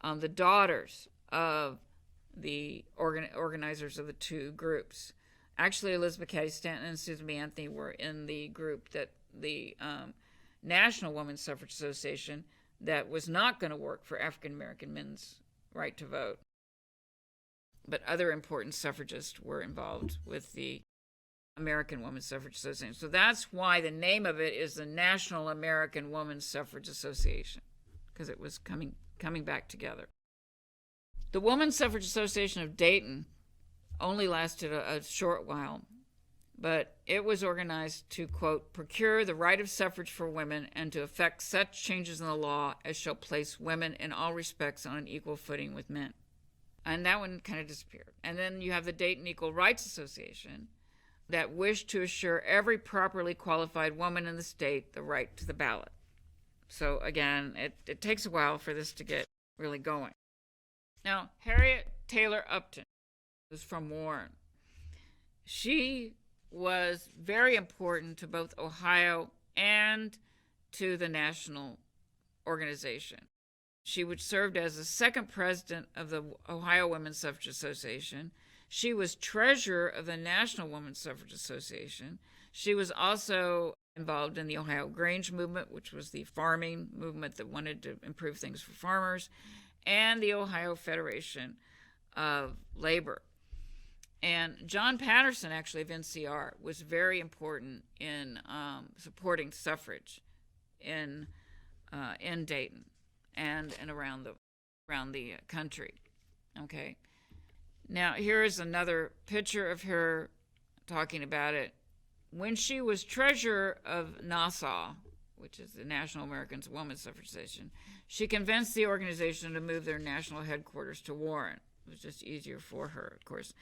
the daughters of the organizers of the two groups. Actually, Elizabeth Cady Stanton and Susan B. Anthony were in the group that the National Women's Suffrage Association that was not going to work for African American men's right to vote. But other important suffragists were involved with the American Women's Suffrage Association. So that's why the name of it is the National American Women's Suffrage Association, because it was coming back together. The Women's Suffrage Association of Dayton only lasted a short while, but it was organized to, quote, procure the right of suffrage for women and to effect such changes in the law as shall place women in all respects on an equal footing with men. And that one kind of disappeared. And then you have the Dayton Equal Rights Association that wished to assure every properly qualified woman in the state the right to the ballot. So again, it takes a while for this to get really going. Now, Harriet Taylor Upton was from Warren. She was very important to both Ohio and to the national organization. She served as the second president of the Ohio Women's Suffrage Association. She was treasurer of the National Women's Suffrage Association. She was also involved in the Ohio Grange movement, which was the farming movement that wanted to improve things for farmers, and the Ohio Federation of Labor. And John Patterson, actually, of NCR, was very important in supporting suffrage in Dayton and around the country. Okay. Now, here is another picture of her talking about it. When she was treasurer of Nassau, which is the National American Women's Suffrage Association, she convinced the organization to move their national headquarters to Warren. It was just easier for her. Of course,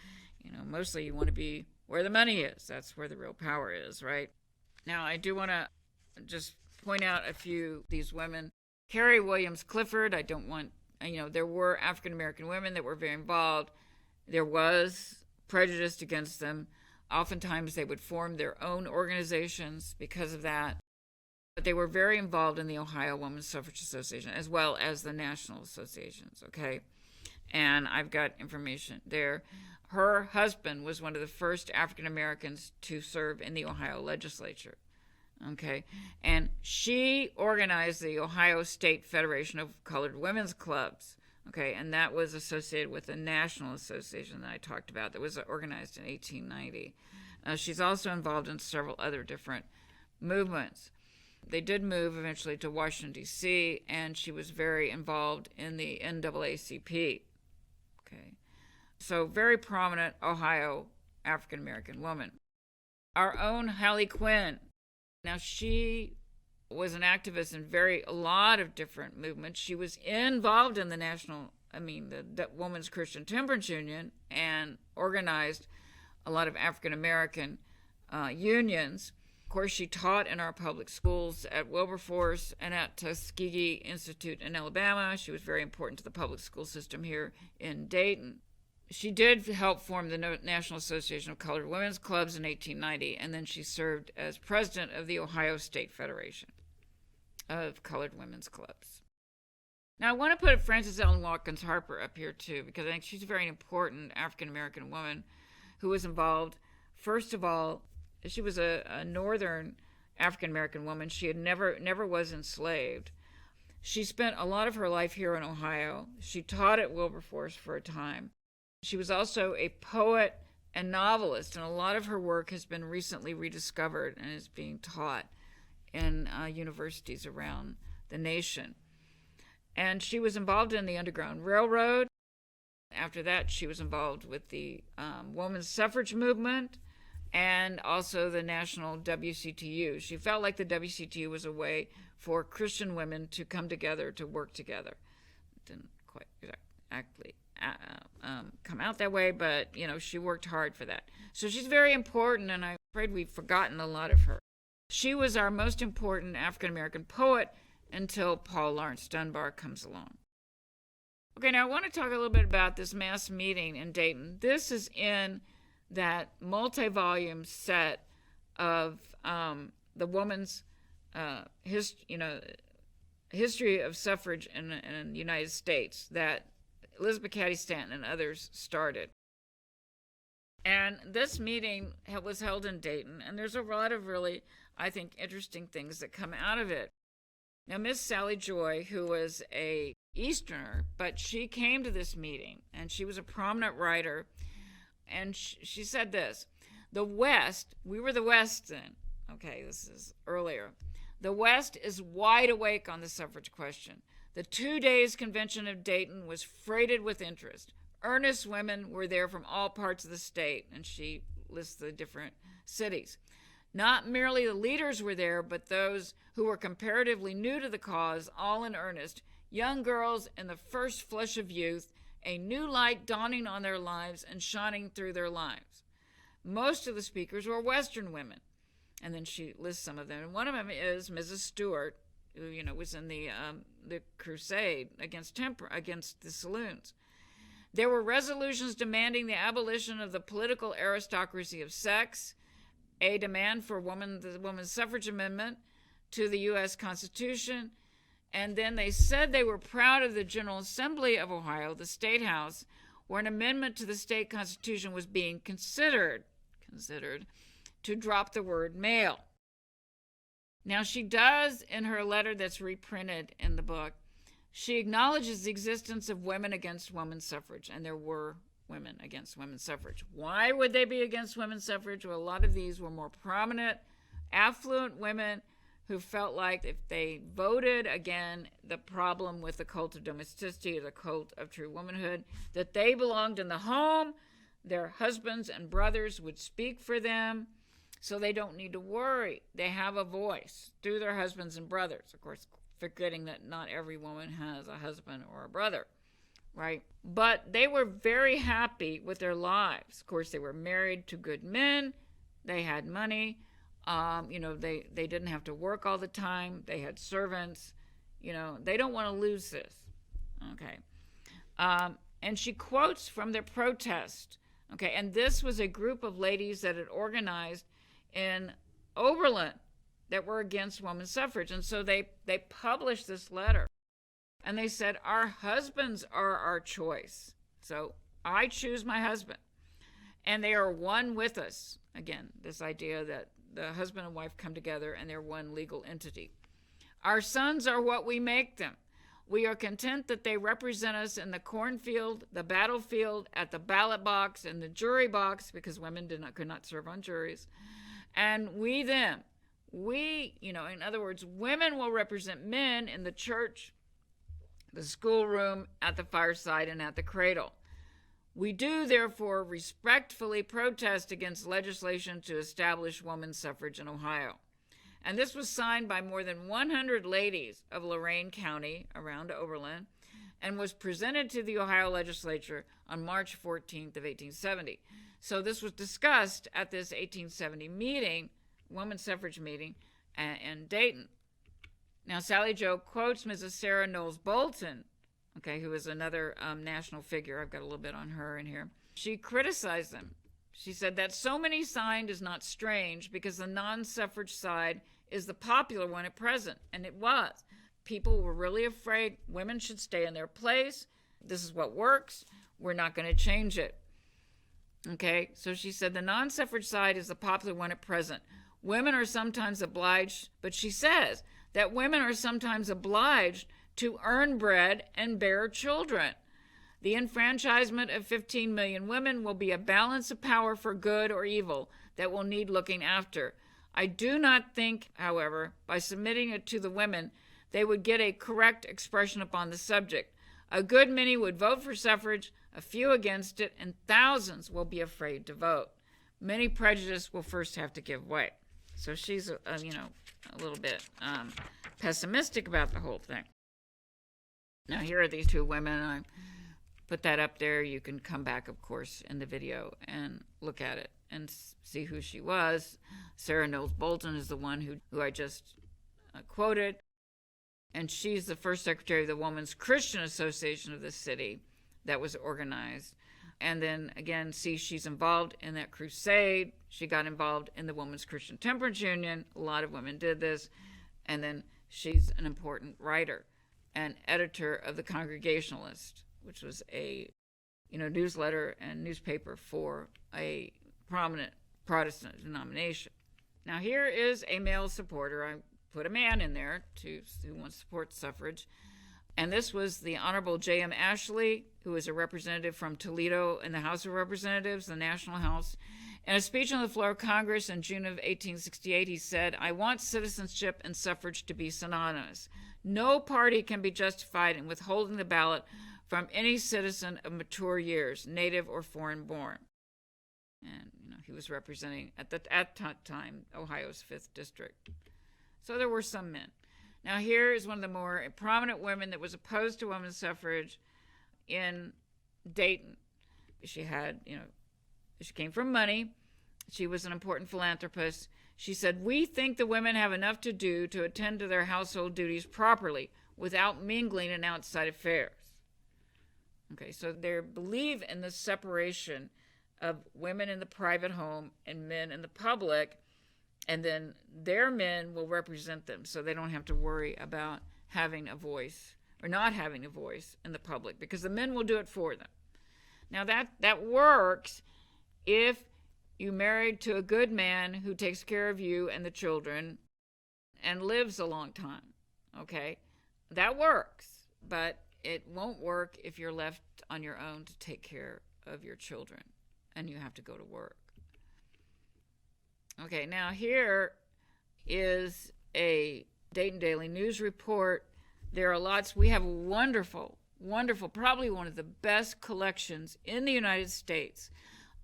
mostly you want to be where the money is. That's where the real power is, right? Now, I do want to just point out a few of these women. Carrie Williams Clifford, there were African American women that were very involved. There was prejudice against them. Oftentimes they would form their own organizations because of that. But they were very involved in the Ohio Women's Suffrage Association as well as the national associations, okay? And I've got information there. Her husband was one of the first African Americans to serve in the Ohio legislature, okay? And she organized the Ohio State Federation of Colored Women's Clubs, okay? And that was associated with the National Association that I talked about that was organized in 1890. She's also involved in several other different movements. They did move eventually to Washington, D.C., and she was very involved in the NAACP. Okay. So very prominent Ohio African-American woman. Our own Hallie Quinn. Now, she was an activist in a lot of different movements. She was involved in the Women's Christian Temperance Union and organized a lot of African-American unions. Of course, she taught in our public schools at Wilberforce and at Tuskegee Institute in Alabama. She was very important to the public school system here in Dayton. She did help form the National Association of Colored Women's Clubs in 1890, and then she served as president of the Ohio State Federation of Colored Women's Clubs. Now, I want to put Frances Ellen Watkins Harper up here, too, because I think she's a very important African-American woman who was involved. First of all, she was a northern African-American woman. She had never was enslaved. She spent a lot of her life here in Ohio. She taught at Wilberforce for a time. She was also a poet and novelist, and a lot of her work has been recently rediscovered and is being taught in universities around the nation. And she was involved in the Underground Railroad. After that, she was involved with the women's suffrage movement and also the national WCTU. She felt like the WCTU was a way for Christian women to come together, to work together. It didn't quite exactly come out that way, but, she worked hard for that. So she's very important, and I'm afraid we've forgotten a lot of her. She was our most important African-American poet until Paul Laurence Dunbar comes along. Okay, now I want to talk a little bit about this mass meeting in Dayton. This is in that multi-volume set of the woman's history of suffrage in the United States that Elizabeth Cady Stanton and others started. And this meeting was held in Dayton, and there's a lot of really, I think, interesting things that come out of it. Now, Miss Sally Joy, who was a Easterner, but she came to this meeting, and she was a prominent writer, and she said this: the West, we were the West then, okay, this is earlier, the West is wide awake on the suffrage question. The 2 days convention of Dayton was freighted with interest. Earnest women were there from all parts of the state, and she lists the different cities. Not merely the leaders were there, but those who were comparatively new to the cause, all in earnest, young girls in the first flush of youth, a new light dawning on their lives and shining through their lives. Most of the speakers were Western women, and then she lists some of them. And one of them is Mrs. Stewart, who was in the Crusade against the saloons. There were resolutions demanding the abolition of the political aristocracy of sex, a demand for the woman's suffrage amendment to the U.S. Constitution, and then they said they were proud of the General Assembly of Ohio, the State House, where an amendment to the state constitution was being considered to drop the word male. Now, she does, in her letter that's reprinted in the book, she acknowledges the existence of women against women's suffrage, and there were women against women's suffrage. Why would they be against women's suffrage? Well, a lot of these were more prominent, affluent women who felt like if they voted, again, the problem with the cult of domesticity, or the cult of true womanhood, that they belonged in the home, their husbands and brothers would speak for them, so they don't need to worry. They have a voice through their husbands and brothers. Of course, forgetting that not every woman has a husband or a brother, right? But they were very happy with their lives. Of course, they were married to good men. They had money. They didn't have to work all the time. They had servants. They don't want to lose this, okay? And she quotes from their protest, okay? And this was a group of ladies that had organized in Overton that were against women's suffrage. And so they published this letter. And they said, our husbands are our choice. So I choose my husband. And they are one with us. Again, this idea that the husband and wife come together and they're one legal entity. Our sons are what we make them. We are content that they represent us in the cornfield, the battlefield, at the ballot box, and the jury box, because women could not serve on juries. And we them. In other words, women will represent men in the church, the schoolroom, at the fireside, and at the cradle. We do, therefore, respectfully protest against legislation to establish women's suffrage in Ohio. And this was signed by more than 100 ladies of Lorain County around Overton, and was presented to the Ohio legislature on March 14th of 1870. So this was discussed at this 1870 meeting, women's suffrage meeting, in Dayton. Now, Sally Jo quotes Mrs. Sarah Knowles Bolton, okay, who is another national figure. I've got a little bit on her in here. She criticized them. She said that so many signed is not strange, because the non-suffrage side is the popular one at present, and it was. People were really afraid women should stay in their place. This is what works. We're not going to change it. Okay, so she said the non-suffrage side is the popular one at present. Women are sometimes obliged, but she says that women are sometimes obliged to earn bread and bear children. The enfranchisement of 15 million women will be a balance of power for good or evil that will need looking after. I do not think, however, by submitting it to the women, they would get a correct expression upon the subject. A good many would vote for suffrage, a few against it, and thousands will be afraid to vote. Many prejudice will first have to give way. So she's, a little bit pessimistic about the whole thing. Now, here are these two women. I put that up there. You can come back, of course, in the video and look at it and see who she was. Sarah Knowles Bolton is the one who I just quoted. And she's the first secretary of the Women's Christian Association of the city that was organized. And then again, see, she's involved in that crusade. She got involved in the Women's Christian Temperance Union. A lot of women did this. And then she's an important writer and editor of the Congregationalist, which was a newsletter and newspaper for a prominent Protestant denomination. Now here is a male supporter. I put a man in there who wants to support suffrage. And this was the Honorable J.M. Ashley, who is a representative from Toledo in the House of Representatives, the National House. In a speech on the floor of Congress in June of 1868, he said, "I want citizenship and suffrage to be synonymous. No party can be justified in withholding the ballot from any citizen of mature years, native or foreign born." And he was representing at that time Ohio's 5th district. So there were some men. Now here is one of the more prominent women that was opposed to women's suffrage in Dayton. She had, she came from money. She was an important philanthropist. She said, "We think the women have enough to do to attend to their household duties properly without mingling in outside affairs." Okay, so they believe in the separation of women in the private home and men in the public, and then their men will represent them, so they don't have to worry about having a voice or not having a voice in the public, because the men will do it for them. Now that works if you married to a good man who takes care of you and the children and lives a long time, okay? That works, but it won't work if you're left on your own to take care of your children and you have to go to work. Okay, now here is a Dayton Daily News report. There are lots. We have a wonderful, probably one of the best collections in the United States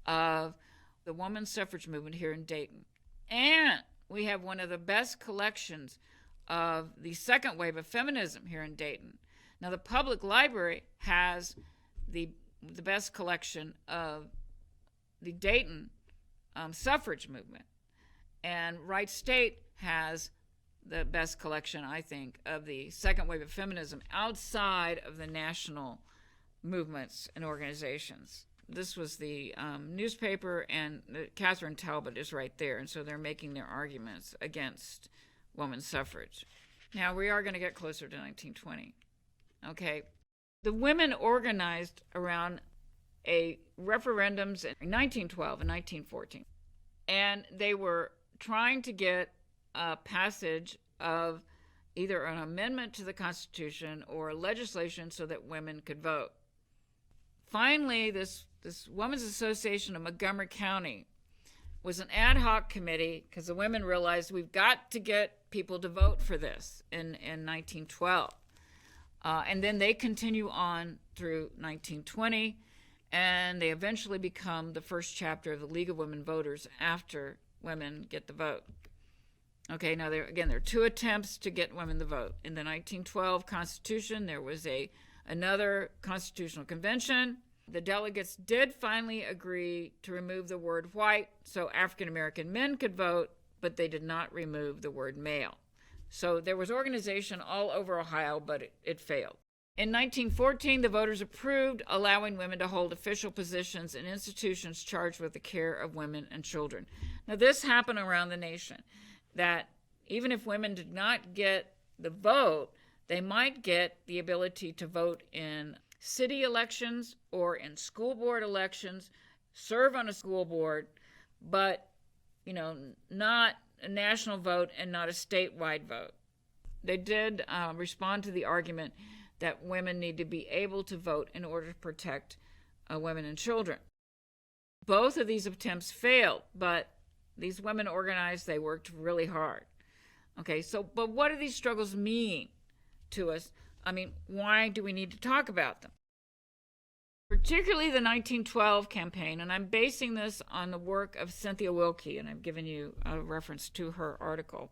of the women's suffrage movement here in Dayton. And we have one of the best collections of the second wave of feminism here in Dayton. Now, the public library has the best collection of the Dayton suffrage movement. And Wright State has the best collection, I think, of the second wave of feminism outside of the national movements and organizations. This was the newspaper, and Catherine Talbot is right there, and so they're making their arguments against women's suffrage. Now, we are going to get closer to 1920. Okay, the women organized around a referendums in 1912 and 1914, and they were trying to get a passage of either an amendment to the Constitution or legislation so that women could vote. Finally, this Women's Association of Montgomery County was an ad hoc committee because the women realized we've got to get people to vote for this in 1912. And then they continue on through 1920, and they eventually become the first chapter of the League of Women Voters after women get the vote. Okay, now there are 2 attempts to get women the vote. In the 1912 Constitution, there was another constitutional convention. The delegates did finally agree to remove the word white so African American men could vote, but they did not remove the word male. So there was organization all over Ohio, but it failed. In 1914, the voters approved allowing women to hold official positions in institutions charged with the care of women and children. Now, this happened around the nation, that even if women did not get the vote, they might get the ability to vote in city elections or in school board elections, serve on a school board, but, not a national vote and not a statewide vote. They did respond to the argument that women need to be able to vote in order to protect women and children. Both of these attempts failed, but these women organized, they worked really hard. Okay, but what do these struggles mean to us? I mean, why do we need to talk about them? Particularly the 1912 campaign, and I'm basing this on the work of Cynthia Wilkie, and I've given you a reference to her article.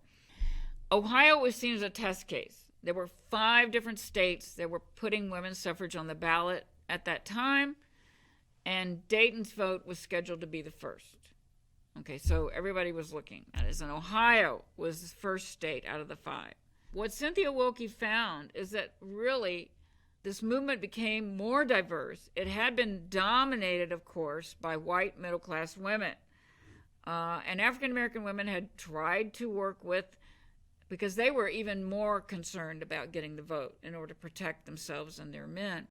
Ohio was seen as a test case. There were 5 different states that were putting women's suffrage on the ballot at that time, and Dayton's vote was scheduled to be the first. Okay, so everybody was looking at it, and Ohio was the first state out of the 5. What Cynthia Wilkie found is that really this movement became more diverse. It had been dominated, of course, by white middle-class women. And African-American women had tried to work with, because they were even more concerned about getting the vote in order to protect themselves and their men.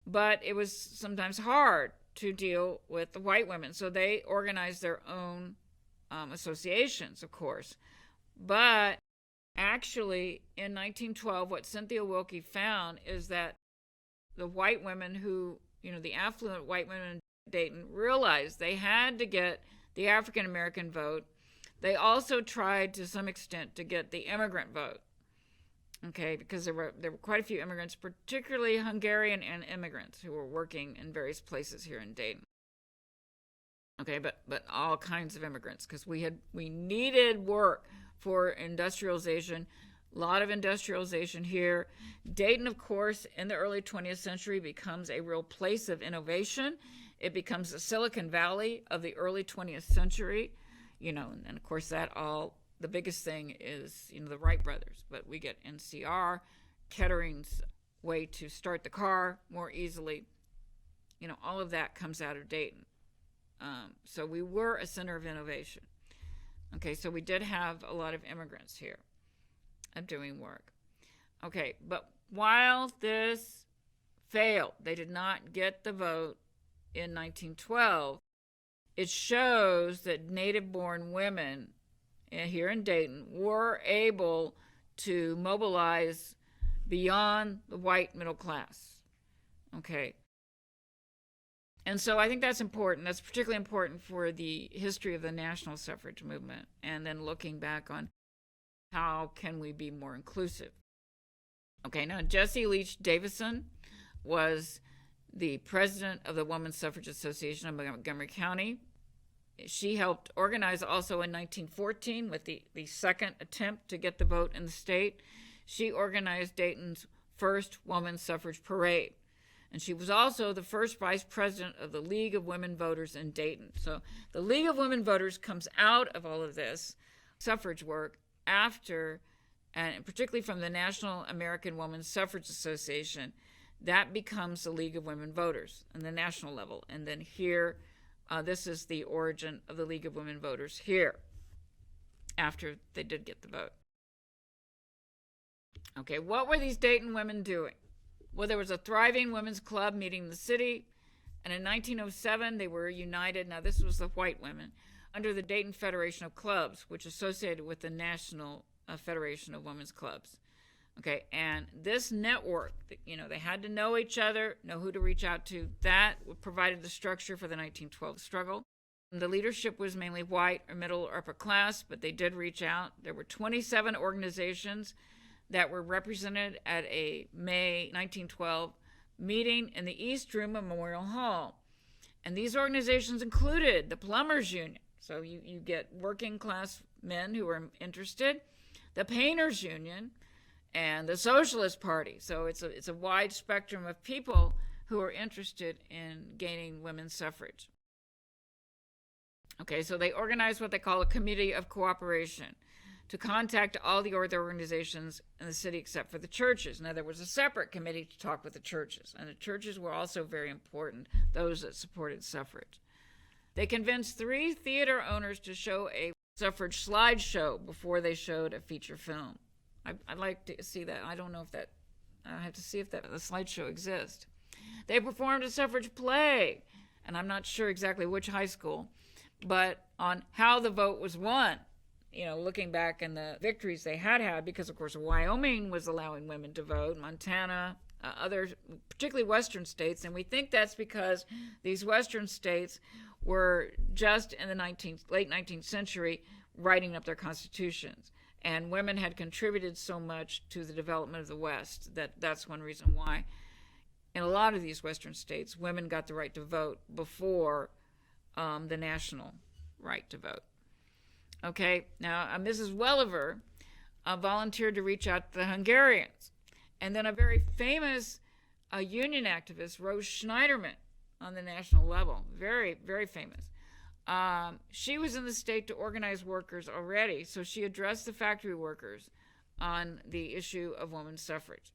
But it was sometimes hard to deal with the white women, so they organized their own associations, of course. But actually, in 1912, what Cynthia Wilkie found is that the white women who, the affluent white women in Dayton, realized they had to get the African American vote. They also tried to some extent to get the immigrant vote, okay, because there were quite a few immigrants, particularly Hungarian and immigrants who were working in various places here in Dayton. Okay, but all kinds of immigrants, because we needed work for industrialization. A lot of industrialization here. Dayton, of course, in the early 20th century becomes a real place of innovation. It becomes the Silicon Valley of the early 20th century, and of course the biggest thing is, the Wright brothers, but we get NCR, Kettering's way to start the car more easily. All of that comes out of Dayton. So we were a center of innovation. Okay, so we did have a lot of immigrants here doing work. Okay, but while this failed, they did not get the vote in 1912, it shows that native-born women here in Dayton were able to mobilize beyond the white middle class. Okay. And so I think that's important. That's particularly important for the history of the national suffrage movement, and then looking back on how can we be more inclusive. Okay, now Jessie Leech Davisson was the president of the Women's Suffrage Association of Montgomery County. She helped organize also in 1914 with the second attempt to get the vote in the state. She organized Dayton's first women's suffrage parade. And she was also the first vice president of the League of Women Voters in Dayton. So the League of Women Voters comes out of all of this suffrage work after, and particularly from the National American Women's Suffrage Association, that becomes the League of Women Voters on the national level. And then here, this is the origin of the League of Women Voters here, after they did get the vote. Okay, what were these Dayton women doing? Well, there was a thriving women's club meeting in the city, and in 1907 they were united, now this was the white women, under the Dayton Federation of Clubs, which associated with the National Federation of Women's Clubs. Okay, and this network, they had to know each other, know who to reach out to. That provided the structure for the 1912 struggle. The leadership was mainly white or middle or upper class, but they did reach out. There were 27 organizations that were represented at a May 1912 meeting in the East Room of Memorial Hall. And these organizations included the Plumbers Union, so you get working class men who are interested, the Painters Union, and the Socialist Party. So it's a wide spectrum of people who are interested in gaining women's suffrage. Okay, so they organized what they call a committee of cooperation to contact all the other organizations in the city except for the churches. Now, there was a separate committee to talk with the churches, and the churches were also very important, those that supported suffrage. They convinced 3 theater owners to show a suffrage slideshow before they showed a feature film. I'd like to see that. I don't know if I have to see if the slideshow exists. They performed a suffrage play, and I'm not sure exactly which high school, but on how the vote was won. Looking back in the victories they had, because of course Wyoming was allowing women to vote, Montana, other, particularly Western states, and we think that's because these Western states were just in the late 19th century writing up their constitutions, and women had contributed so much to the development of the West that's one reason why in a lot of these Western states women got the right to vote before the national right to vote. Okay, now Mrs. Welliver volunteered to reach out to the Hungarians. And then a very famous union activist, Rose Schneiderman, on the national level, very, very famous. She was in the state to organize workers already, so she addressed the factory workers on the issue of women's suffrage.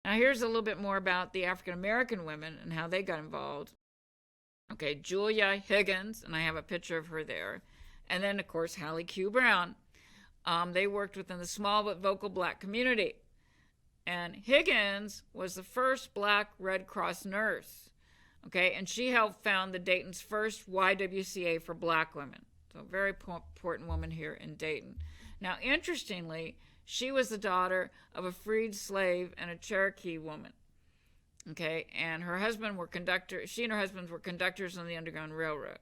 Now here's a little bit more about the African American women and how they got involved. Okay, Julia Higgins, and I have a picture of her there. And then, of course, Hallie Quinn Brown. They worked within the small but vocal black community. And Higgins was the first black Red Cross nurse. Okay, and she helped found the Dayton's first YWCA for black women. So a very important woman here in Dayton. Now, interestingly, she was the daughter of a freed slave and a Cherokee woman. Okay, and her husband were conductors. She and her husband were conductors on the Underground Railroad.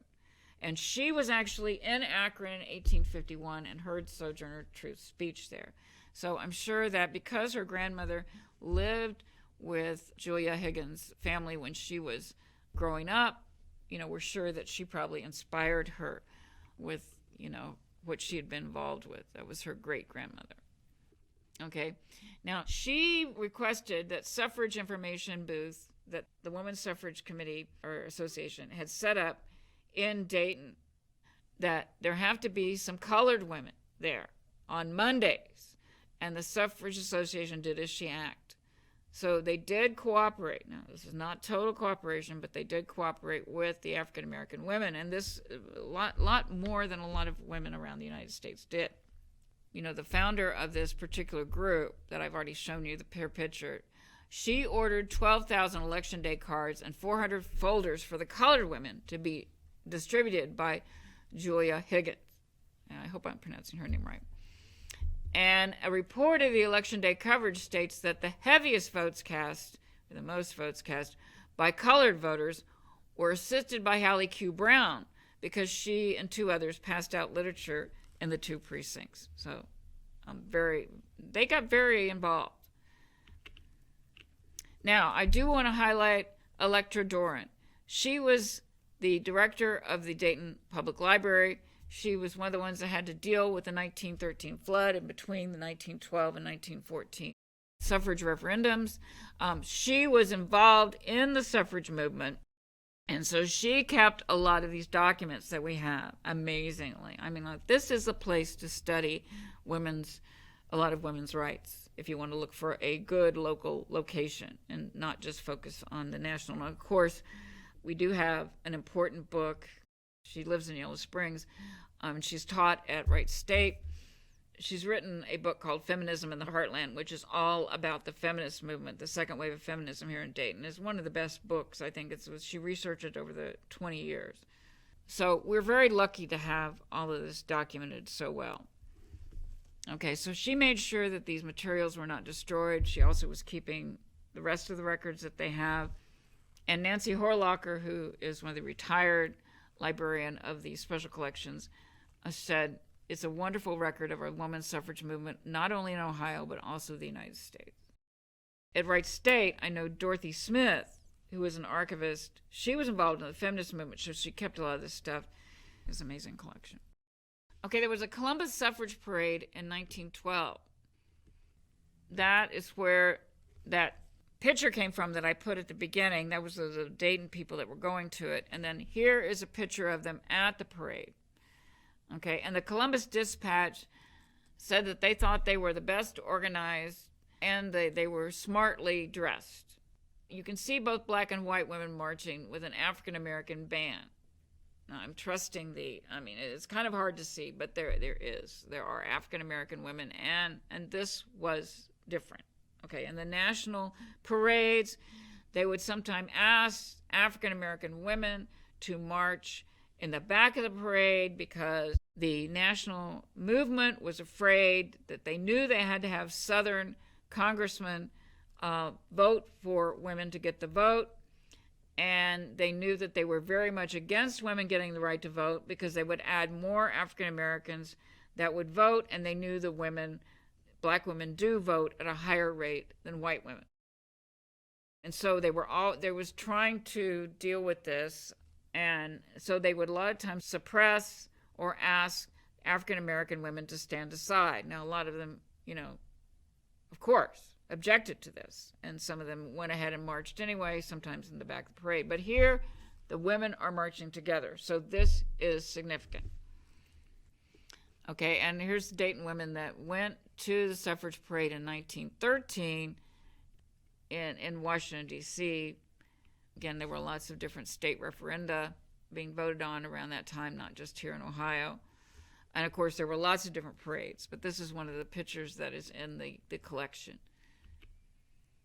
And she was actually in Akron in 1851 and heard Sojourner Truth's speech there. So I'm sure that because her grandmother lived with Julia Higgins' family when she was growing up, we're sure that she probably inspired her with, what she had been involved with. That was her great-grandmother. Okay, now she requested that suffrage information booth that the Women's Suffrage Committee or Association had set up in Dayton, that there have to be some colored women there on Mondays. And the Suffrage Association did as she asked. So they did cooperate. Now, this is not total cooperation, but they did cooperate with the African American women, and this a lot more than a lot of women around the United States did. The founder of this particular group that I've already shown you, the picture, she ordered 12,000 Election Day cards and 400 folders for the colored women to be distributed by Julia Higgins. I hope I'm pronouncing her name right. And a report of the Election Day coverage states that the heaviest votes cast, or the most votes cast, by colored voters were assisted by Hallie Quinn Brown because she and two others passed out literature in the two precincts. So they got very involved. Now, I do want to highlight Electra Doran. She was the director of the Dayton Public Library. She was one of the ones that had to deal with the 1913 flood in between the 1912 and 1914 suffrage referendums. She was involved in the suffrage movement, and so she kept a lot of these documents that we have, amazingly. I mean, this is a place to study a lot of women's rights, if you want to look for a good local location and not just focus on the national. Now, of course, we do have an important book. She lives in Yellow Springs. She's taught at Wright State. She's written a book called Feminism in the Heartland, which is all about the feminist movement, the second wave of feminism here in Dayton. It's one of the best books, I think. She researched it over the 20 years. So we're very lucky to have all of this documented so well. Okay, so she made sure that these materials were not destroyed. She also was keeping the rest of the records that they have. And Nancy Horlocker, who is one of the retired librarian of the special collections, said it's a wonderful record of our women's suffrage movement, not only in Ohio, but also the United States. At Wright State, I know Dorothy Smith, who was an archivist. She was involved in the feminist movement, so she kept a lot of this stuff. It's an amazing collection. Okay, there was a Columbus suffrage parade in 1912. That is where that picture came from that I put at the beginning. That was the Dayton people that were going to it. And then here is a picture of them at the parade. Okay, and the Columbus Dispatch said that they thought they were the best organized and they were smartly dressed. You can see both black and white women marching with an African-American band. Now, I'm trusting it's kind of hard to see, but there are African-American women, and this was different. Okay, in the national parades, they would sometimes ask African-American women to march in the back of the parade because the national movement was afraid that they knew they had to have Southern congressmen vote for women to get the vote, and they knew that they were very much against women getting the right to vote because they would add more African-Americans that would vote, and they knew black women do vote at a higher rate than white women. And so they was trying to deal with this, and so they would a lot of times suppress or ask African-American women to stand aside. Now, a lot of them, of course, objected to this, and some of them went ahead and marched anyway, sometimes in the back of the parade. But here, the women are marching together, so this is significant. Okay, and here's the Dayton women that went to the suffrage parade in 1913. in Washington, D.C. Again, there were lots of different state referenda being voted on around that time, not just here in Ohio. And of course, there were lots of different parades, but this is one of the pictures that is in the collection.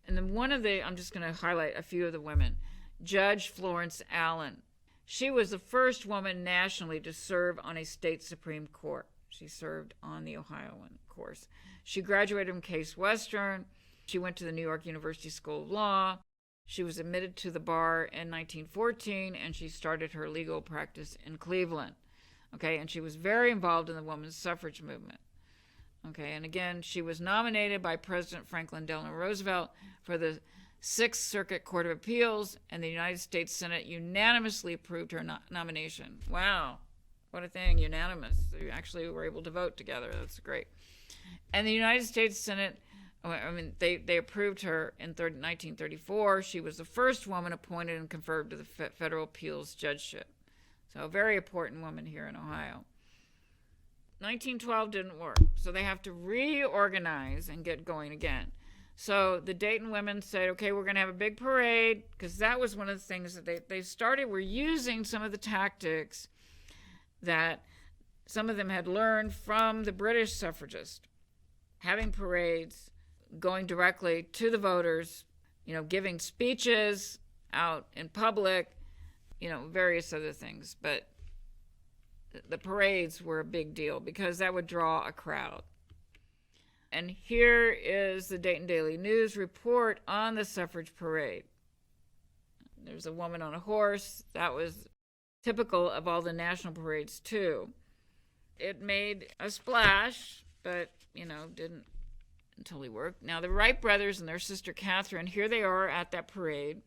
And then I'm just going to highlight a few of the women. Judge Florence Allen. She was the first woman nationally to serve on a state Supreme Court. She served on the Ohio one, of course. She graduated from Case Western. She went to the New York University School of Law. She was admitted to the bar in 1914, and she started her legal practice in Cleveland. Okay, and she was very involved in the women's suffrage movement. Okay, and again, she was nominated by President Franklin Delano Roosevelt for the Sixth Circuit Court of Appeals, and the United States Senate unanimously approved her nomination. Wow, what a thing, unanimous. They actually were able to vote together. That's great. And the United States Senate, they approved her in 1934. She was the first woman appointed and conferred to the federal appeals judgeship. So a very important woman here in Ohio. 1912 didn't work, so they have to reorganize and get going again. So the Dayton women said, okay, we're going to have a big parade, because that was one of the things that they started. Were using some of the tactics that some of them had learned from the British suffragists, having parades, going directly to the voters, giving speeches out in public, various other things. But the parades were a big deal because that would draw a crowd. And here is the Dayton Daily News report on the suffrage parade. There's a woman on a horse. That was typical of all the national parades, too. It made a splash, but, didn't totally work. Now, the Wright brothers and their sister Katharine, here they are at that parade.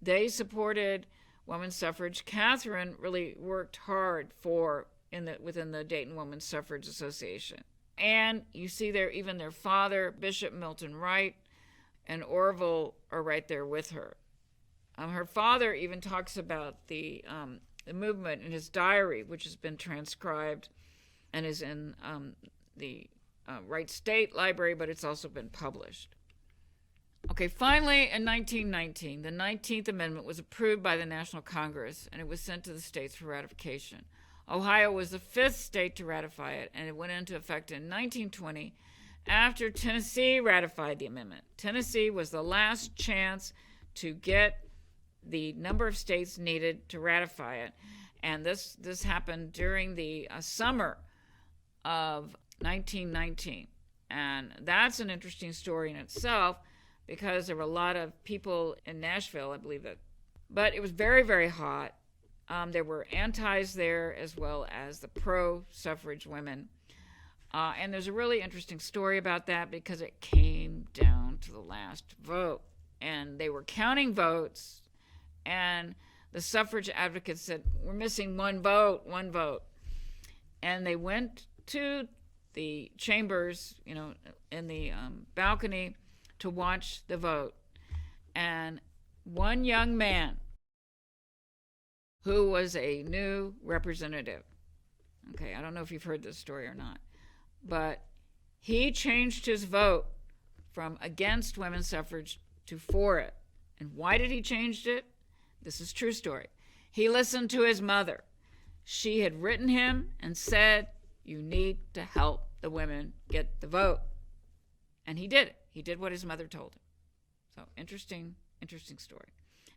They supported women's suffrage. Katharine really worked hard within the Dayton Women's Suffrage Association. And you see there, even their father, Bishop Milton Wright, and Orville are right there with her. Her father even talks about the movement in his diary, which has been transcribed and is in the Wright State Library, but it's also been published. Okay, finally, in 1919, the 19th Amendment was approved by the National Congress, and it was sent to the states for ratification. Ohio was the fifth state to ratify it, and it went into effect in 1920 after Tennessee ratified the amendment. Tennessee was the last chance to get the number of states needed to ratify it, and this happened during the summer of 1919. And that's an interesting story in itself, because there were a lot of people in Nashville, I believe that. But it was very, very hot. There were antis there as well as the pro-suffrage women. And there's a really interesting story about that because it came down to the last vote. And they were counting votes, and the suffrage advocates said, we're missing one vote. And they went to the chambers, in the balcony to watch the vote. And one young man who was a new representative, okay, I don't know if you've heard this story or not, but he changed his vote from against women's suffrage to for it. And why did he change it? This is a true story. He listened to his mother. She had written him and said, you need to help the women get the vote. And he did it. He did what his mother told him. So interesting story.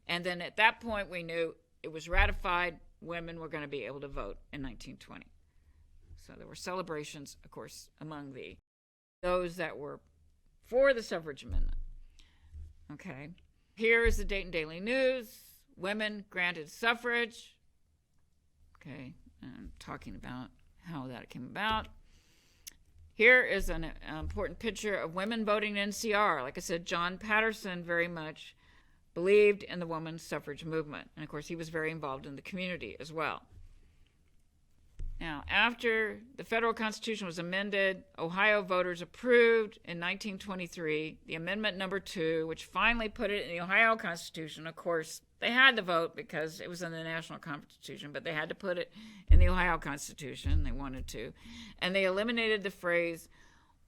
And then at that point, we knew it was ratified. Women were going to be able to vote in 1920. So there were celebrations, of course, among those that were for the suffrage amendment. Okay. Here is the Dayton Daily News. Women granted suffrage. Okay. I'm talking about how that came about. Here is an important picture of women voting in NCR. Like I said, John Patterson very much believed in the women's suffrage movement. And of course, he was very involved in the community as well. Now, after the federal Constitution was amended, Ohio voters approved in 1923 the Amendment Number 2, which finally put it in the Ohio Constitution. Of course, they had to vote because it was in the National Constitution, but they had to put it in the Ohio Constitution. They wanted to. And they eliminated the phrase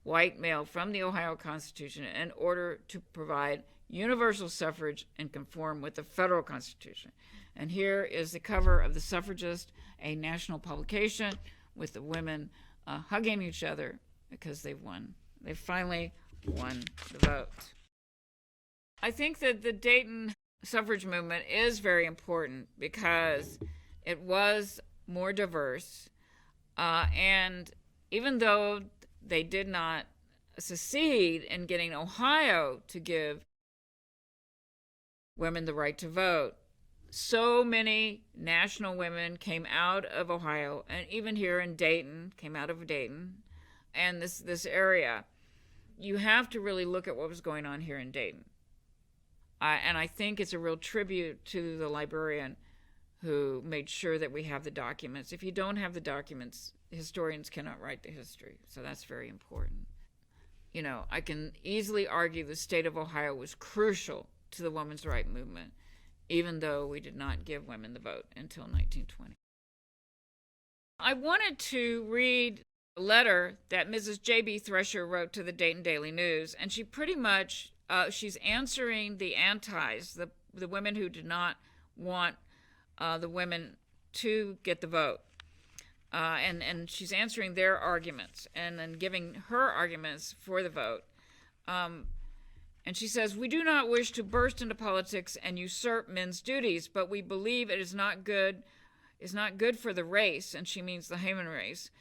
white male from the Ohio Constitution in order to provide universal suffrage and conform with the federal Constitution. And here is the cover of The Suffragist, a national publication with the women hugging each other because they've won. They finally won the vote. I think that the Dayton suffrage movement is very important because it was more diverse, and even though they did not succeed in getting Ohio to give women the right to vote, so many national women came out of Ohio, and even here in Dayton, came out of Dayton and this area. You have to really look at what was going on here in Dayton. And I think it's a real tribute to the librarian who made sure that we have the documents. If you don't have the documents, historians cannot write the history. So that's very important. You know, I can easily argue the state of Ohio was crucial to the women's rights movement, even though we did not give women the vote until 1920. I wanted to read a letter that Mrs. J.B. Thresher wrote to the Dayton Daily News, and she pretty much, she's answering the antis, the women who did not want the women to get the vote. And she's answering their arguments and then giving her arguments for the vote. And she says, "We do not wish to burst into politics and usurp men's duties, but we believe it is not good for the race," and she means the human race,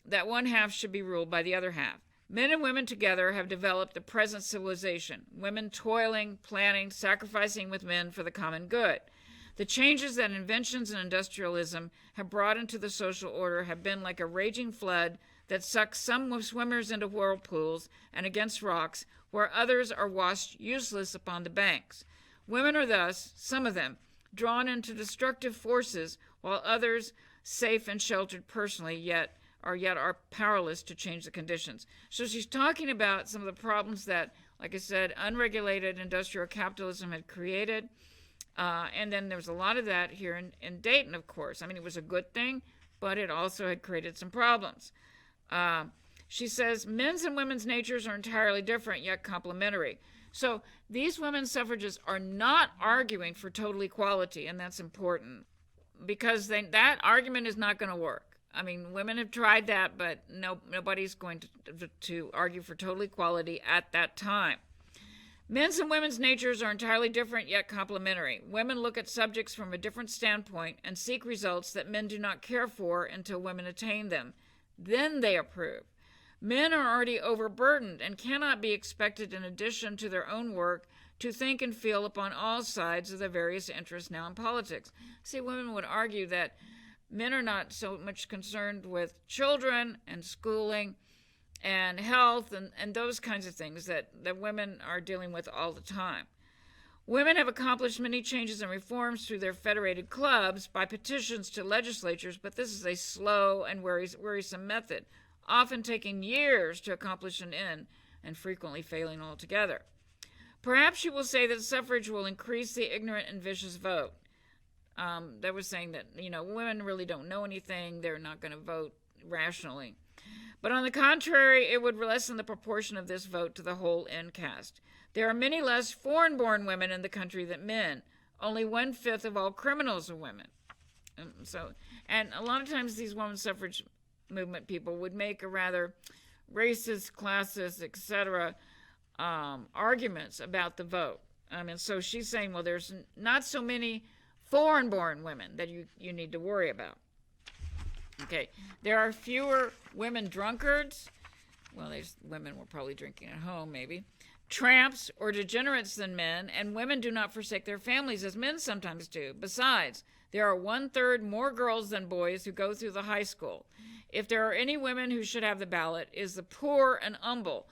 "that one half should be ruled by the other half. Men and women together have developed the present civilization, women toiling, planning, sacrificing with men for the common good. The changes that inventions and industrialism have brought into the social order have been like a raging flood that sucks some swimmers into whirlpools and against rocks, where others are washed useless upon the banks. Women are thus, some of them, drawn into destructive forces, while others, safe and sheltered personally, yet are powerless to change the conditions." So she's talking about some of the problems that, like I said, unregulated industrial capitalism had created. And then there was a lot of that here in Dayton, of course. I mean, it was a good thing, but it also had created some problems. She says, "Men's and women's natures are entirely different, yet complementary." So these women's suffragists are not arguing for total equality, and that's important, because that argument is not going to work. I mean, women have tried that, but nobody's going to argue for total equality at that time. "Men's and women's natures are entirely different, yet complementary. Women look at subjects from a different standpoint and seek results that men do not care for until women attain them. Then they approve. Men are already overburdened and cannot be expected, in addition to their own work, to think and feel upon all sides of the various interests now in politics." See, women would argue that men are not so much concerned with children and schooling and health and those kinds of things that women are dealing with all the time. "Women have accomplished many changes and reforms through their federated clubs by petitions to legislatures, but this is a slow and wearisome method, often taking years to accomplish an end and frequently failing altogether. Perhaps you will say that suffrage will increase the ignorant and vicious vote." They were saying that, women really don't know anything. They're not going to vote rationally. "But on the contrary, it would lessen the proportion of this vote to the whole incast. There are many less foreign-born women in the country than men. Only 1/5 of all criminals are women." And a lot of times these women's suffrage movement people would make a rather racist, classist, etc. Arguments about the vote. So she's saying, well, there's not so many foreign-born women that you need to worry about. Okay, there are fewer women drunkards. Well, women were probably drinking at home, maybe. Tramps or degenerates than men, and women do not forsake their families as men sometimes do. Besides, there are 1/3 more girls than boys who go through the high school. If there are any women who should have the ballot, it is the poor and humble.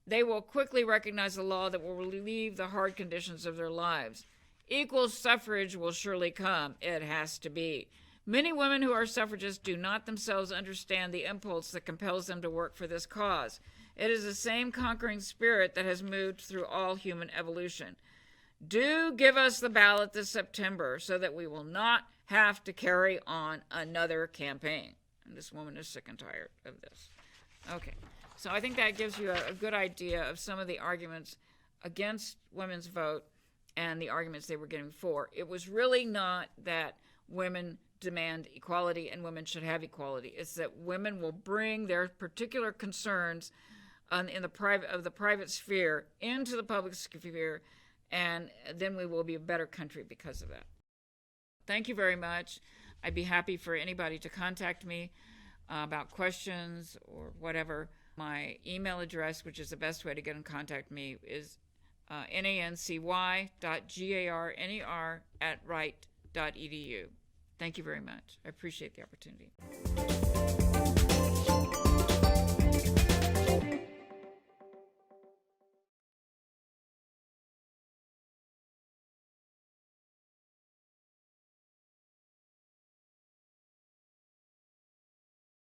They will quickly recognize a law that will relieve the hard conditions of their lives. Equal suffrage will surely come. It has to be. Many women who are suffragists do not themselves understand the impulse that compels them to work for this cause. It is the same conquering spirit that has moved through all human evolution. Do give us the ballot this September so that we will not have to carry on another campaign. And this woman is sick and tired of this. Okay, so I think that gives you a good idea of some of the arguments against women's vote and the arguments they were giving for. It was really not that women demand equality and women should have equality. It's that women will bring their particular concerns in the private sphere into the public sphere, and then we will be a better country because of that. Thank you very much. I'd be happy for anybody to contact me about questions or whatever. My email address, which is the best way to get in contact with me, is nancy.garner@wright.edu. Thank you very much. I appreciate the opportunity.